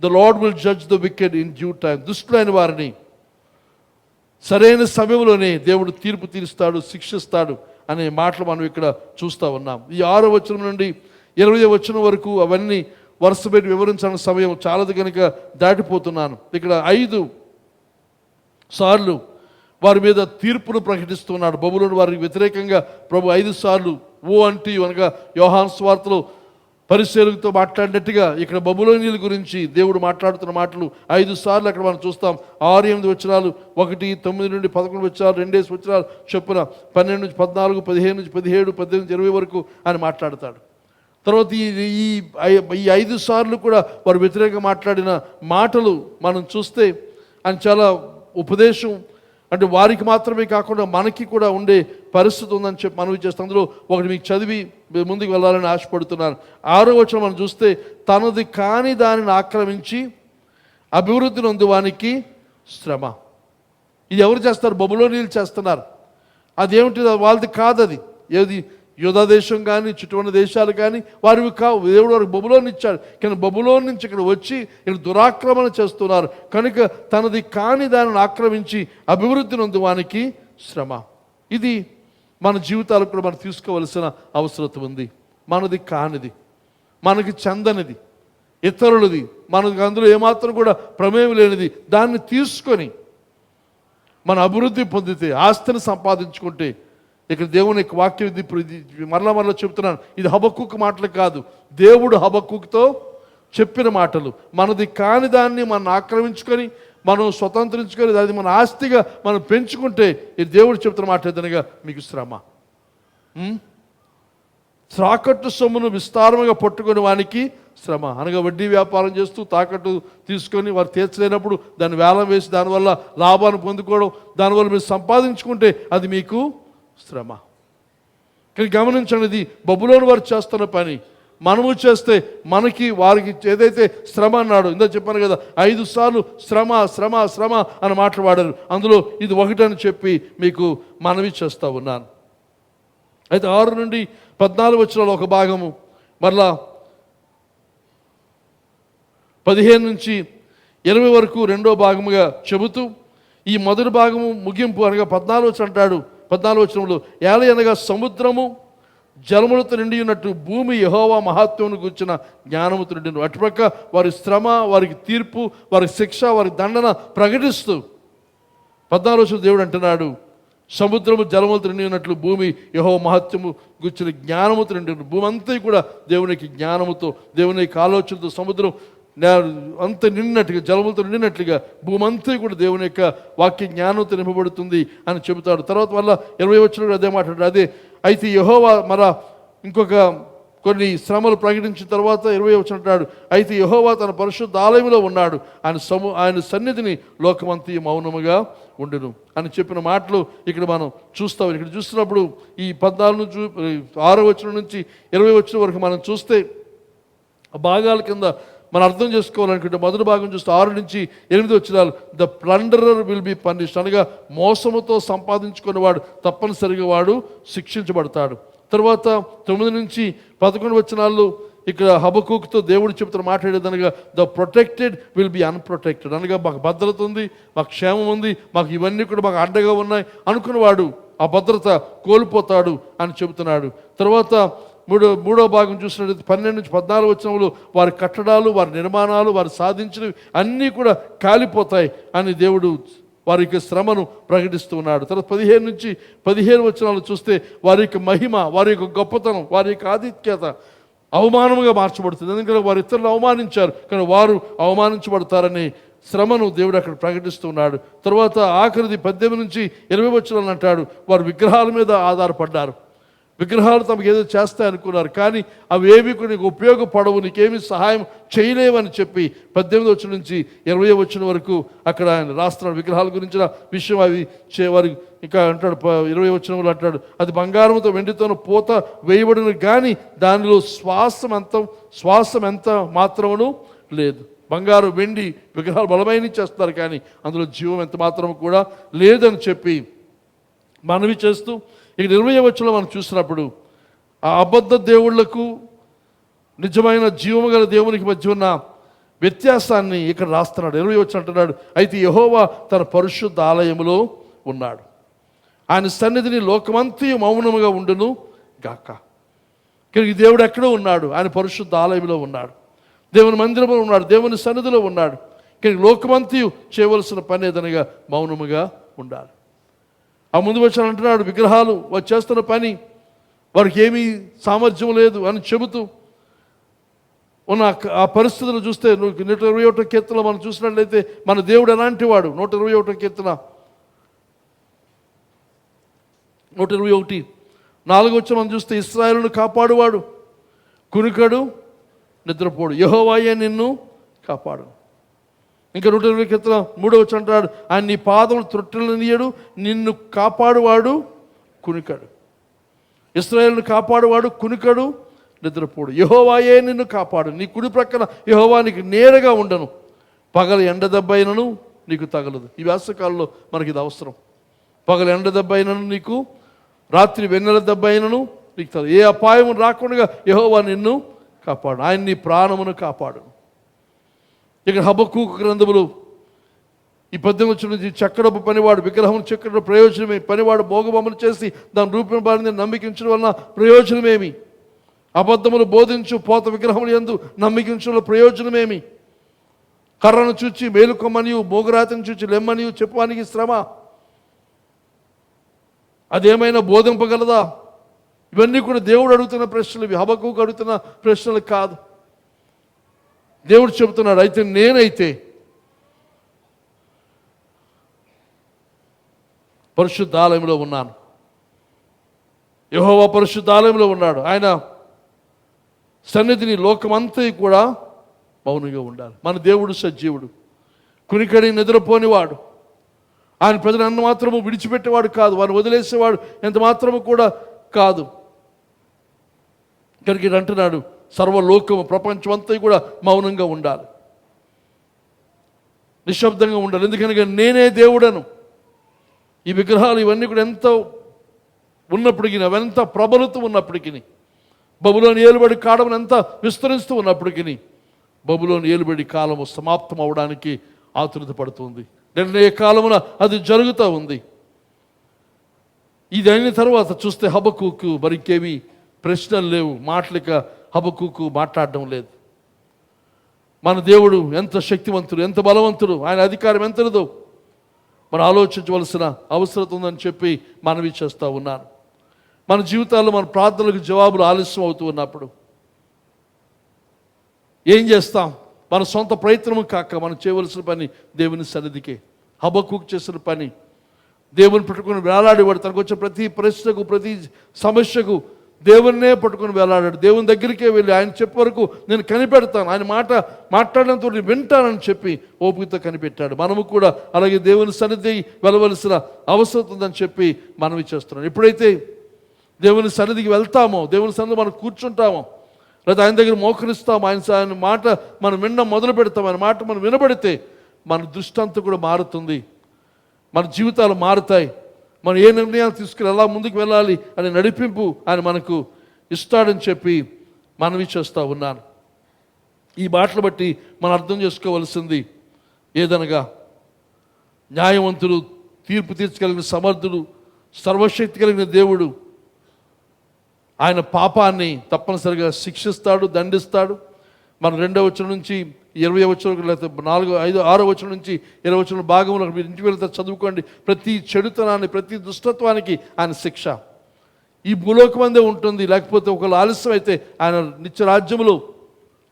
S1: the lord will judge the wicked in due time. దుష్టులైన వారిని సరైన సమయంలోనే దేవుడు తీర్పు తీరుస్తాడు, శిక్షిస్తాడు అనే మాటలు మనం ఇక్కడ చూస్తూ ఉన్నాం. ఈ 6వ వచనం నుండి 20వ వచనం వరకు అవన్నీ వరుస పెట్టి వివరించాలని సమయం చాలదు కనుక దాటిపోతున్నాను. ఇక్కడ 5 సార్లు వారి మీద తీర్పును ప్రకటిస్తున్నాడు. బబులోను వారికి వ్యతిరేకంగా ప్రభు 5 సార్లు ఓ అంటూ అనగా యోహాను సువార్తలో పరిశీలకులతో మాట్లాడినట్టుగా ఇక్కడ బబులోనీయుల గురించి దేవుడు మాట్లాడుతున్న మాటలు 5 సార్లు అక్కడ మనం చూస్తాం. 6, 8 వచనాలు, 1, 9 నుండి 11 వచనాలు, 2 వచనాలు చొప్పున 12 నుంచి 14, 15 నుంచి 17, 18, 20 వరకు ఆయన మాట్లాడతాడు. తర్వాత ఈ 5 సార్లు కూడా వారు వ్యతిరేకంగా మాట్లాడిన మాటలు మనం చూస్తే ఆయన చాలా ఉపదేశం, అంటే వారికి మాత్రమే కాకుండా మనకి కూడా ఉండే పరిస్థితి ఉందని చెప్పి మనవి చేస్తాం. అందులో ఒకటి మీకు చదివి ముందుకు వెళ్ళాలని ఆశపడుతున్నాను. 6వ వచనం మనం చూస్తే, తనది కాని దానిని ఆక్రమించి అభివృద్ధి నొందువానికి శ్రమ. ఇది ఎవరు చేస్తారు? బబులోనీయులు చేస్తున్నారు. అదేమిటి? వాళ్ళది కాదు. అది ఏది? యూదా దేశం కానీ చుట్టున్న దేశాలు కానీ వారివి కావు. దేవుడు వారికి బబులోని ఇచ్చాడు, కానీ బబులోని నుంచి ఇక్కడ వచ్చి ఇక్కడ దురాక్రమణ చేస్తున్నారు. కనుక తనది కాని దానిని ఆక్రమించి అభివృద్ధి నొందువానికి శ్రమ. ఇది మన జీవితాలకు కూడా మనం తీసుకోవలసిన అవసరం ఉంది. మనది కానిది, మనకి చెందనిది, ఇతరులది, మనకు అందులో ఏమాత్రం కూడా ప్రమేయం లేనిది దాన్ని తీసుకొని మన అభివృద్ధి పొందితే, ఆస్తిని సంపాదించుకుంటే, ఇక్కడ దేవుని యొక్క వాక్యం ఇది మరలా చెప్తున్నాను, ఇది హబక్కూకు మాటలు కాదు, దేవుడు హబక్కూకుతో చెప్పిన మాటలు. మనది కాని దాన్ని మనం ఆక్రమించుకొని మనం స్వతంత్రించుకొని అది మన ఆస్తిగా మనం పెంచుకుంటే ఇది దేవుడు చెప్తున్న మాట ఏదనగా మీకు శ్రమ. తాకట్టు సొమ్మును విస్తారముగా పట్టుకొని వానికి శ్రమ. అనగా వడ్డీ వ్యాపారం చేస్తూ తాకట్టు తీసుకొని వారు తీర్చలేనప్పుడు దాన్ని వేలం వేసి దానివల్ల లాభాన్ని పొందుకోవడం, దానివల్ల మీరు సంపాదించుకుంటే అది మీకు శ్రమ. కానీ గమనించండి, ఇది బబులోను వారు చేస్తున్న పని. మనము చేస్తే మనకి వారికి ఏదైతే శ్రమ అన్నాడు, ఇందా చెప్పాను కదా, 5 సార్లు శ్రమ శ్రమ శ్రమ అని మాట్లాడారు. అందులో ఇది ఒకటని చెప్పి మీకు మనవి చేస్తూ ఉన్నాను. అయితే 6 నుండి 14 వచనాలు ఒక భాగము, మరలా 15 నుంచి 20 వరకు రెండో భాగముగా చెబుతూ ఈ మొదటి భాగము ముగింపు అనగా 14 వచనం అంటాడు. 14 వచనంలో, ఏలయనగా సముద్రము జలములతో నిండి ఉన్నట్టు భూమి యెహోవా మహాత్మ్యమును గూర్చిన జ్ఞానముతో నిండిను. అటుపక్క వారి శ్రమ, వారికి తీర్పు, వారి శిక్ష, వారి దండన ప్రకటిస్తూ 14 వచనం దేవుడు అంటున్నాడు, సముద్రము జలములతో నిండి ఉన్నట్లు భూమి యెహోవా మహాత్మ్యము గూర్చిన జ్ఞానముతో నిండి. భూమి అంతా కూడా దేవునికి జ్ఞానముతో, దేవుని యొక్క ఆలోచనతో, సముద్రం అంత నిండినట్టుగా, జలములతో నిండినట్లుగా భూమి అంతా కూడా దేవుని యొక్క వాక్య జ్ఞానంతో నింపబడుతుంది అని చెబుతాడు. తర్వాత వల్ల 20 వచనంలో అదే మాట్లాడాడు. అదే అయితే యెహోవా ఇంకొక కొన్ని శ్రమలు ప్రకటించిన తర్వాత 20 వచనం అంటాడు, అయితే యెహోవా తన పరిశుద్ధ ఆలయంలో ఉన్నాడు, ఆయన సన్నిధిని లోకమంతా మౌనముగా ఉండును అని చెప్పిన మాటలు ఇక్కడ మనం చూస్తాం. ఇక్కడ చూస్తున్నప్పుడు ఈ 6వ వచనం నుంచి 20 వచనం వరకు మనం చూస్తే ఆ భాగాల కింద మనం అర్థం చేసుకోవాలనుకుంటే మొదటి భాగం చూస్తే 6 నుంచి 8 వచనాలు, ద ప్లండరర్ విల్ బి పనిష్డ్, అనగా మోసముతో సంపాదించుకునేవాడు తప్పనిసరిగా వాడు శిక్షించబడతాడు. తర్వాత 9 నుంచి 11 వచనాల్లో ఇక్కడ హబక్కూకుతో దేవుడు చెప్తున్న మాట్లాడేదనగా, the protected will be unprotected, అనగా మాకు భద్రత ఉంది, మాకు క్షేమం ఉంది, మాకు ఇవన్నీ కూడా మాకు అండగా ఉన్నాయి అనుకున్నవాడు ఆ భద్రత కోల్పోతాడు అని చెబుతున్నాడు. తర్వాత మూడో భాగం చూసినట్లయితే 12 నుంచి 14 వచనంలో వారి కట్టడాలు, వారి నిర్మాణాలు, వారు సాధించినవి అన్నీ కూడా కాలిపోతాయి అని దేవుడు వారి యొక్క శ్రమను ప్రకటిస్తూ ఉన్నాడు. తర్వాత 15 నుంచి 17 వచనాలు చూస్తే వారి యొక్క మహిమ, వారి యొక్క గొప్పతనం, వారి యొక్క ఆధిక్యత అవమానముగా మార్చబడుతుంది. ఎందుకంటే వారు ఇతరులు అవమానించారు, కానీ వారు అవమానించబడతారని శ్రమను దేవుడు అక్కడ ప్రకటిస్తున్నాడు. తర్వాత ఆఖరిది 18 నుంచి 20 వచనాలు అంటాడు, వారు విగ్రహాల మీద ఆధారపడ్డారు. విగ్రహాలు తమకు ఏదో చేస్తాయి అనుకున్నారు, కానీ అవి ఏవి నీకు ఉపయోగపడవు, నీకేమీ సహాయం చేయలేవని చెప్పి 18 వచనం నుంచి 20 వచనం వరకు అక్కడ ఆయన రాస్తున్నాడు. విగ్రహాల గురించిన విషయం అవి వారి ఇంకా అంటాడు 20 వచనంలో అంటాడు, అది బంగారంతో వెండితోనూ పూత వేయబడిన కానీ దానిలో శ్వాసం ఎంత మాత్రమును లేదు. బంగారు వెండి విగ్రహాలు బలమైన చేస్తారు, కానీ అందులో జీవం ఎంత మాత్రం కూడా లేదని చెప్పి మనవి చేస్తూ ఇక 20వ వచనంలో మనం చూసినప్పుడు ఆ అబద్ధ దేవుళ్లకు నిజమైన జీవము గల దేవునికి మధ్య ఉన్న వ్యత్యాసాన్ని ఇక్కడ రాస్తున్నాడు. 20వ వచనం అంటున్నాడు, అయితే యెహోవా తన పరిశుద్ధ ఆలయములో ఉన్నాడు, ఆయన సన్నిధిని లోకమంతయు మౌనముగా ఉండును గాక. ఇక్కడికి దేవుడు ఎక్కడో ఉన్నాడు, ఆయన పరిశుద్ధ ఆలయంలో ఉన్నాడు, దేవుని మందిరంలో ఉన్నాడు, దేవుని సన్నిధిలో ఉన్నాడు. ఇక్కడికి లోకమంతయు చేయవలసిన పని ఏదనగా మౌనముగా ఉండాలి. ఆ ముందు వచ్చి అంటున్నాడు, విగ్రహాలు వారు చేస్తున్న పని వారికి ఏమీ సామర్థ్యం లేదు అని చెబుతూ ఉన్న ఆ పరిస్థితులు చూస్తే 121 కీర్తనలో మనం చూసినట్లయితే మన దేవుడు ఎలాంటి వాడు. 121 కీర్తన 121 4 వచ్చి మనం చూస్తే ఇశ్రాయేలును కాపాడువాడు, కునికడు, నిద్రపోడు, యెహోవాయే నిన్ను కాపాడు. ఇంకా 120 కీర్తన 3 వచ్చి అంటాడు, ఆయన నీ పాదములు త్రొట్టెలనియడు, నిన్ను కాపాడువాడు కునికడు. ఇశ్రాయేలును కాపాడువాడు కునికడు, నిద్రపోడు, యెహోవాయే నిన్ను కాపాడు. నీ కుడి ప్రక్కన యెహోవా నీకు నేరుగా ఉండను, పగల ఎండ దెబ్బ అయినను నీకు తగలదు. ఈ వేసవికాలంలో మనకి ఇది అవసరం. పగల ఎండ దెబ్బ అయినను నీకు, రాత్రి వెన్నెల దెబ్బ అయినను నీకు తగలదు. ఏ అపాయము రాకుండా యెహోవా నిన్ను కాపాడు, ఆయన నీ ప్రాణమును కాపాడు. ఇక్కడ హబక్కూకు గ్రంథములు ఈ 18 వచనం నుంచి చెక్కడపు పనివాడు విగ్రహం చెక్కడం ప్రయోజనమే, పనివాడు భోగబొమ్మలు చేసి దాని రూపం బారిని నమ్మికించడం వలన ప్రయోజనమేమి, అబద్ధములు బోధించు పోత విగ్రహములు యందు నమ్మికించడంలో ప్రయోజనమేమి, కర్రను చూచి మేలుకొమ్మనియు మోగురాతిని చూచి లెమ్మనియు చెప్పువానికి శ్రమ, అదేమైనా బోధింపగలదా? ఇవన్నీ కూడా దేవుడు అడుగుతున్న ప్రశ్నలు, ఇవి హబక్కూకు అడుగుతున్న ప్రశ్నలు కాదు. దేవుడు చెబుతున్నాడు, అయితే నేనైతే పరిశుద్ధ ఆలయంలో ఉన్నాను, యెహోవా పరిశుద్ధ ఆలయంలో ఉన్నాడు, ఆయన సన్నిధిని లోకమంతా కూడా మౌనంగా ఉండాలి. మన దేవుడు సజీవుడు, కునికడి నిద్రపోనివాడు, ఆయన ప్రజలు అన్న మాత్రము విడిచిపెట్టేవాడు కాదు, వారిని వదిలేసేవాడు ఎంత మాత్రము కూడా కాదు. ఇక్కడికి అంటున్నాడు, సర్వలోకము ప్రపంచం అంతా కూడా మౌనంగా ఉండాలి, నిశ్శబ్దంగా ఉండాలి. ఎందుకనగా నేనే దేవుడను. ఈ విగ్రహాలు ఇవన్నీ కూడా ఎంత ఉన్నప్పటికీ, అవెంత ప్రబలుతూ ఉన్నప్పటికీ, బబులోని ఏలుబడి కాలం ఎంత విస్తరిస్తూ ఉన్నప్పటికీ, బబులోని ఏలుబడి కాలము సమాప్తం అవడానికి ఆతురత పడుతుంది. నిర్ణయ కాలమున అది జరుగుతూ ఉంది. ఇది అయిన తర్వాత చూస్తే హబక్కూకు మరింకేమీ ప్రశ్నలు లేవు, మాటలిక హబక్కూకు మాట్లాడడం లేదు. మన దేవుడు ఎంత శక్తివంతుడు, ఎంత బలవంతుడు, ఆయన అధికారం ఎంతదో మనం ఆలోచించవలసిన అవసరం ఉందని చెప్పి మనవి చేస్తూ ఉన్నాను. మన జీవితాల్లో మన ప్రార్థనలకు జవాబులు ఆలస్యం అవుతూ ఉన్నప్పుడు ఏం చేస్తాం? మన సొంత ప్రయత్నము కాక మనం చేయవలసిన పని దేవుని సన్నిధికే. హబక్కూకు చేసిన పని దేవుని పట్టుకుని వేలాడేవాడు. తనకు వచ్చిన ప్రతి ప్రశ్నకు, ప్రతి సమస్యకు దేవున్నే పట్టుకుని వేలాడాడు. దేవుని దగ్గరికే వెళ్ళి ఆయన చెప్పే వరకు నేను కనిపెడతాను, ఆయన మాట్లాడినంత వింటానని చెప్పి ఓపికతో కనిపెట్టాడు. మనము కూడా అలాగే దేవుని సన్నిధి వెళ్ళవలసిన అవసరం ఉందని చెప్పి మనవి చేస్తున్నాం. ఎప్పుడైతే దేవుని సన్నిధికి వెళ్తామో, దేవుని సన్నిధి మనం కూర్చుంటామో, లేదా ఆయన దగ్గర మోకరిస్తాము, ఆయన మాట మనం వినడం మొదలు పెడతాం, ఆయన మాట మనం వినబడితే మన దృష్టి అంతా కూడా మారుతుంది, మన జీవితాలు మారుతాయి. మనం ఏ నిర్ణయాలు తీసుకుని ఎలా ముందుకు వెళ్ళాలి అనే నడిపింపు ఆయన మనకు ఇస్తాడని చెప్పి మనవి చేస్తూ ఉన్నాను. ఈ మాటలు బట్టి మనం అర్థం చేసుకోవలసింది ఏదనగా, న్యాయవంతుడు, తీర్పు తీర్చగలిగిన సమర్థుడు, సర్వశక్తి కలిగిన దేవుడు ఆయన పాపాన్ని తప్పనిసరిగా శిక్షిస్తాడు, దండిస్తాడు. మనం 2వ వచనం నుంచి 20వ వచనం, లేకపోతే 4, 5, 6వ వచనం నుంచి 20వ వచనం భాగంలో మీరు ఇంటికి వెళ్తే చదువుకోండి. ప్రతి చెడుతనాన్ని, ప్రతి దుష్టత్వానికి ఆయన శిక్ష ఈ భూలోకమందే ఉంటుంది. లేకపోతే ఒకవేళ ఆలస్యం అయితే ఆయన నిత్య రాజ్యములో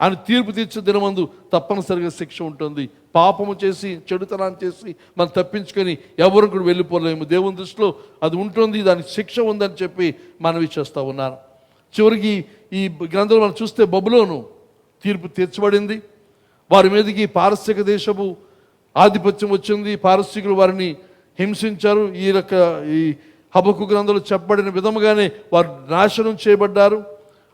S1: ఆయన తీర్పు తీర్చే దినమందు తప్పనిసరిగా శిక్ష ఉంటుంది. పాపము చేసి, చెడుతనాన్ని చేసి మనం తప్పించుకొని ఎవరు కూడా వెళ్ళిపోలేము. దేవుని దృష్టిలో అది ఉంటుంది, దానికి శిక్ష ఉందని చెప్పి మనవి చేస్తూ ఉన్నారు. చివరికి ఈ గ్రంథంలో మనం చూస్తే బబులోను తీర్పు తీర్చబడింది. వారి మీదకి పారసీక దేశపు ఆధిపత్యం వచ్చింది. పారసీకులు వారిని హింసించారు. ఈ హబక్కు గ్రంథంలో చెప్పబడిన విధముగానే వారు నాశనం చేయబడ్డారు.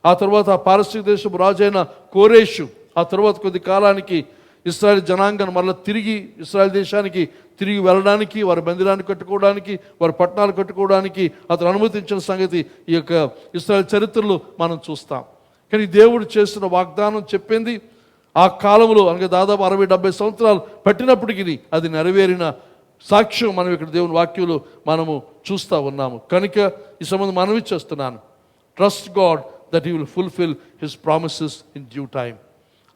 S1: ఆ తర్వాత ఆ పారసీక దేశపు రాజైన కోరేషు ఆ తర్వాత కొద్ది కాలానికి ఇశ్రాయేల్ జనాంగాన్ని మరలా తిరిగి ఇశ్రాయేల్ దేశానికి తిరిగి వెళ్ళడానికి, వారి మందిరాన్ని కట్టుకోవడానికి, వారి పట్టణాలు కట్టుకోవడానికి అతను అనుమతించిన సంగతి ఈ యొక్క ఇశ్రాయేల్ చరిత్రలో మనం చూస్తాం. కానీ దేవుడు చేసిన వాగ్దానం చెప్పింది ఆ కాలంలో, అనగా దాదాపు 60-70 సంవత్సరాలు పట్టినప్పటికీ అది నెరవేరిన సాక్ష్యం మనం ఇక్కడ దేవుని వాక్యంలో మనము చూస్తూ ఉన్నాము. కనుక ఈ సంబంధం మనవి చేస్తున్నాను. Trust God that he will fulfil his promises in due time.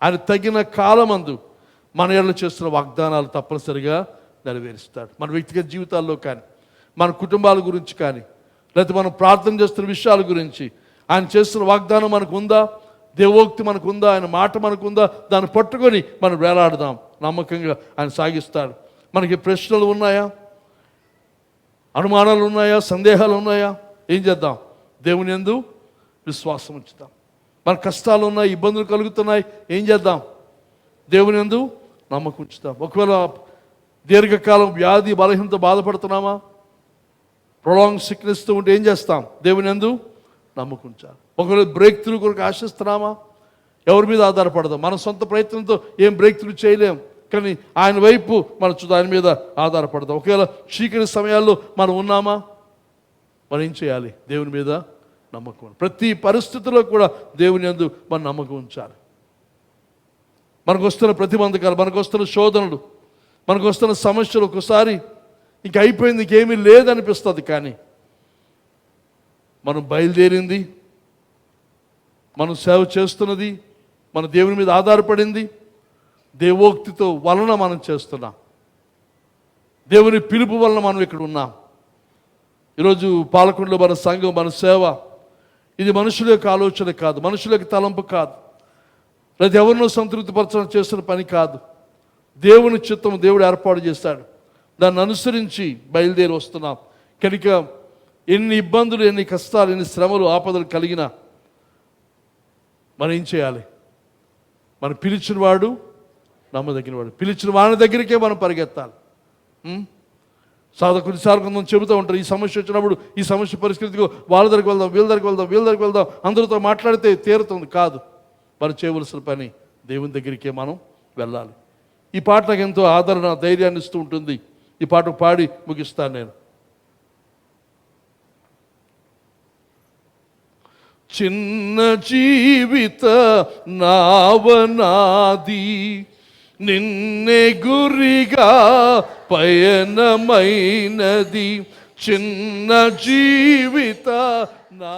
S1: ఆయన తగిన కాలమందు మన ఎడల చేస్తున్న వాగ్దానాలు తప్పనిసరిగా నెరవేరుస్తాడు. మన వ్యక్తిగత జీవితాల్లో కానీ, మన కుటుంబాల గురించి కానీ, లేకపోతే మనం ప్రార్థన చేస్తున్న విషయాల గురించి ఆయన చేస్తున్న వాగ్దానం మనకు ఉందా, దేవోక్తి మనకు ఉందా, ఆయన మాట మనకు ఉందా, దాన్ని పట్టుకొని మనం వేలాడదాం. నమ్మకంగా ఆయన సాగిస్తాడు. మనకి ప్రశ్నలు ఉన్నాయా, అనుమానాలు ఉన్నాయా, సందేహాలు ఉన్నాయా? ఏం చేద్దాం? దేవుని యందు విశ్వాసం ఉంచుతాం. మన కష్టాలు ఉన్నాయి, ఇబ్బందులు కలుగుతున్నాయి, ఏం చేద్దాం? దేవుని యందు నమ్మకం ఉంచుతాం. ఒకవేళ దీర్ఘకాలం వ్యాధి బలహీనత బాధపడుతున్నామా, ప్రొలాంగ్ సిక్నెస్తో ఉంటే ఏం చేస్తాం? దేవుని యందు నమ్మకం ఉంచాలి. ఒకవేళ బ్రేక్ త్రూ కొరకు ఆశిస్తున్నామా, ఎవరి మీద ఆధారపడదాం? మన సొంత ప్రయత్నంతో ఏం బ్రేక్ త్రూ చేయలేం, కానీ ఆయన వైపు మన ఆయన మీద ఆధారపడదాం. ఒకవేళ చీకటి సమయాల్లో మనం ఉన్నామా, మనం ఏం చేయాలి? దేవుని మీద నమ్మకం. ప్రతి పరిస్థితుల్లో కూడా దేవుని యందు మన నమ్మకం ఉంచాలి. మనకు వస్తున్న ప్రతిబంధకాలు, మనకు వస్తున్న శోధనలు, మనకు వస్తున్న సమస్యలు ఒకసారి ఇంక అయిపోయింది, ఇంకేమీ లేదనిపిస్తుంది. కానీ మనం బయలుదేరింది, మనం సేవ చేస్తున్నది, మన దేవుని మీద ఆధారపడింది, దేవోక్తితో వలన మనం చేస్తున్నాం. దేవుని పిలుపు వలన మనం ఇక్కడ ఉన్నాం. ఈరోజు పాలకొండలో మన సంఘం, మన సేవ, ఇది మనుషుల యొక్క ఆలోచన కాదు, మనుషుల యొక్క తలంపు కాదు, లేదా ఎవరినో సంతృప్తిపరచడం చేస్తున్న పని కాదు. దేవుని చిత్తం దేవుడు ఏర్పాటు చేశాడు. దాన్ని అనుసరించి బయలుదేరి వస్తున్నాం. కనుక ఎన్ని ఇబ్బందులు, ఎన్ని కష్టాలు, ఎన్ని శ్రమలు, ఆపదలు కలిగినా మనం ఏం చేయాలి? మనం పిలిచిన వాడు నమ్మదగినవాడు. పిలిచిన వాడి దగ్గరికే మనం పరిగెత్తాలి. కొన్నిసార్లు కొంతమంది చెబుతూ ఉంటారు, ఈ సమస్య వచ్చినప్పుడు ఈ సమస్య పరిస్థితికి వాళ్ళ దగ్గరికి వెళ్దాం, వీళ్ళ దగ్గరికి వెళ్దాం, వీళ్ళ దగ్గరికి వెళ్దాం, అందరితో మాట్లాడితే తీరుతుంది. కాదు, మనం చేయవలసిన పని దేవుని దగ్గరికే మనం వెళ్ళాలి. ఈ పాట నాకు ఎంతో ఆదరణ, ధైర్యాన్ని ఇస్తూ ఉంటుంది. ఈ పాట పాడి ముగిస్తాను నేను. చిన్న జీవిత నావనాది, నిన్నే గురిగా పయనమైనది. చిన్న జీవిత నా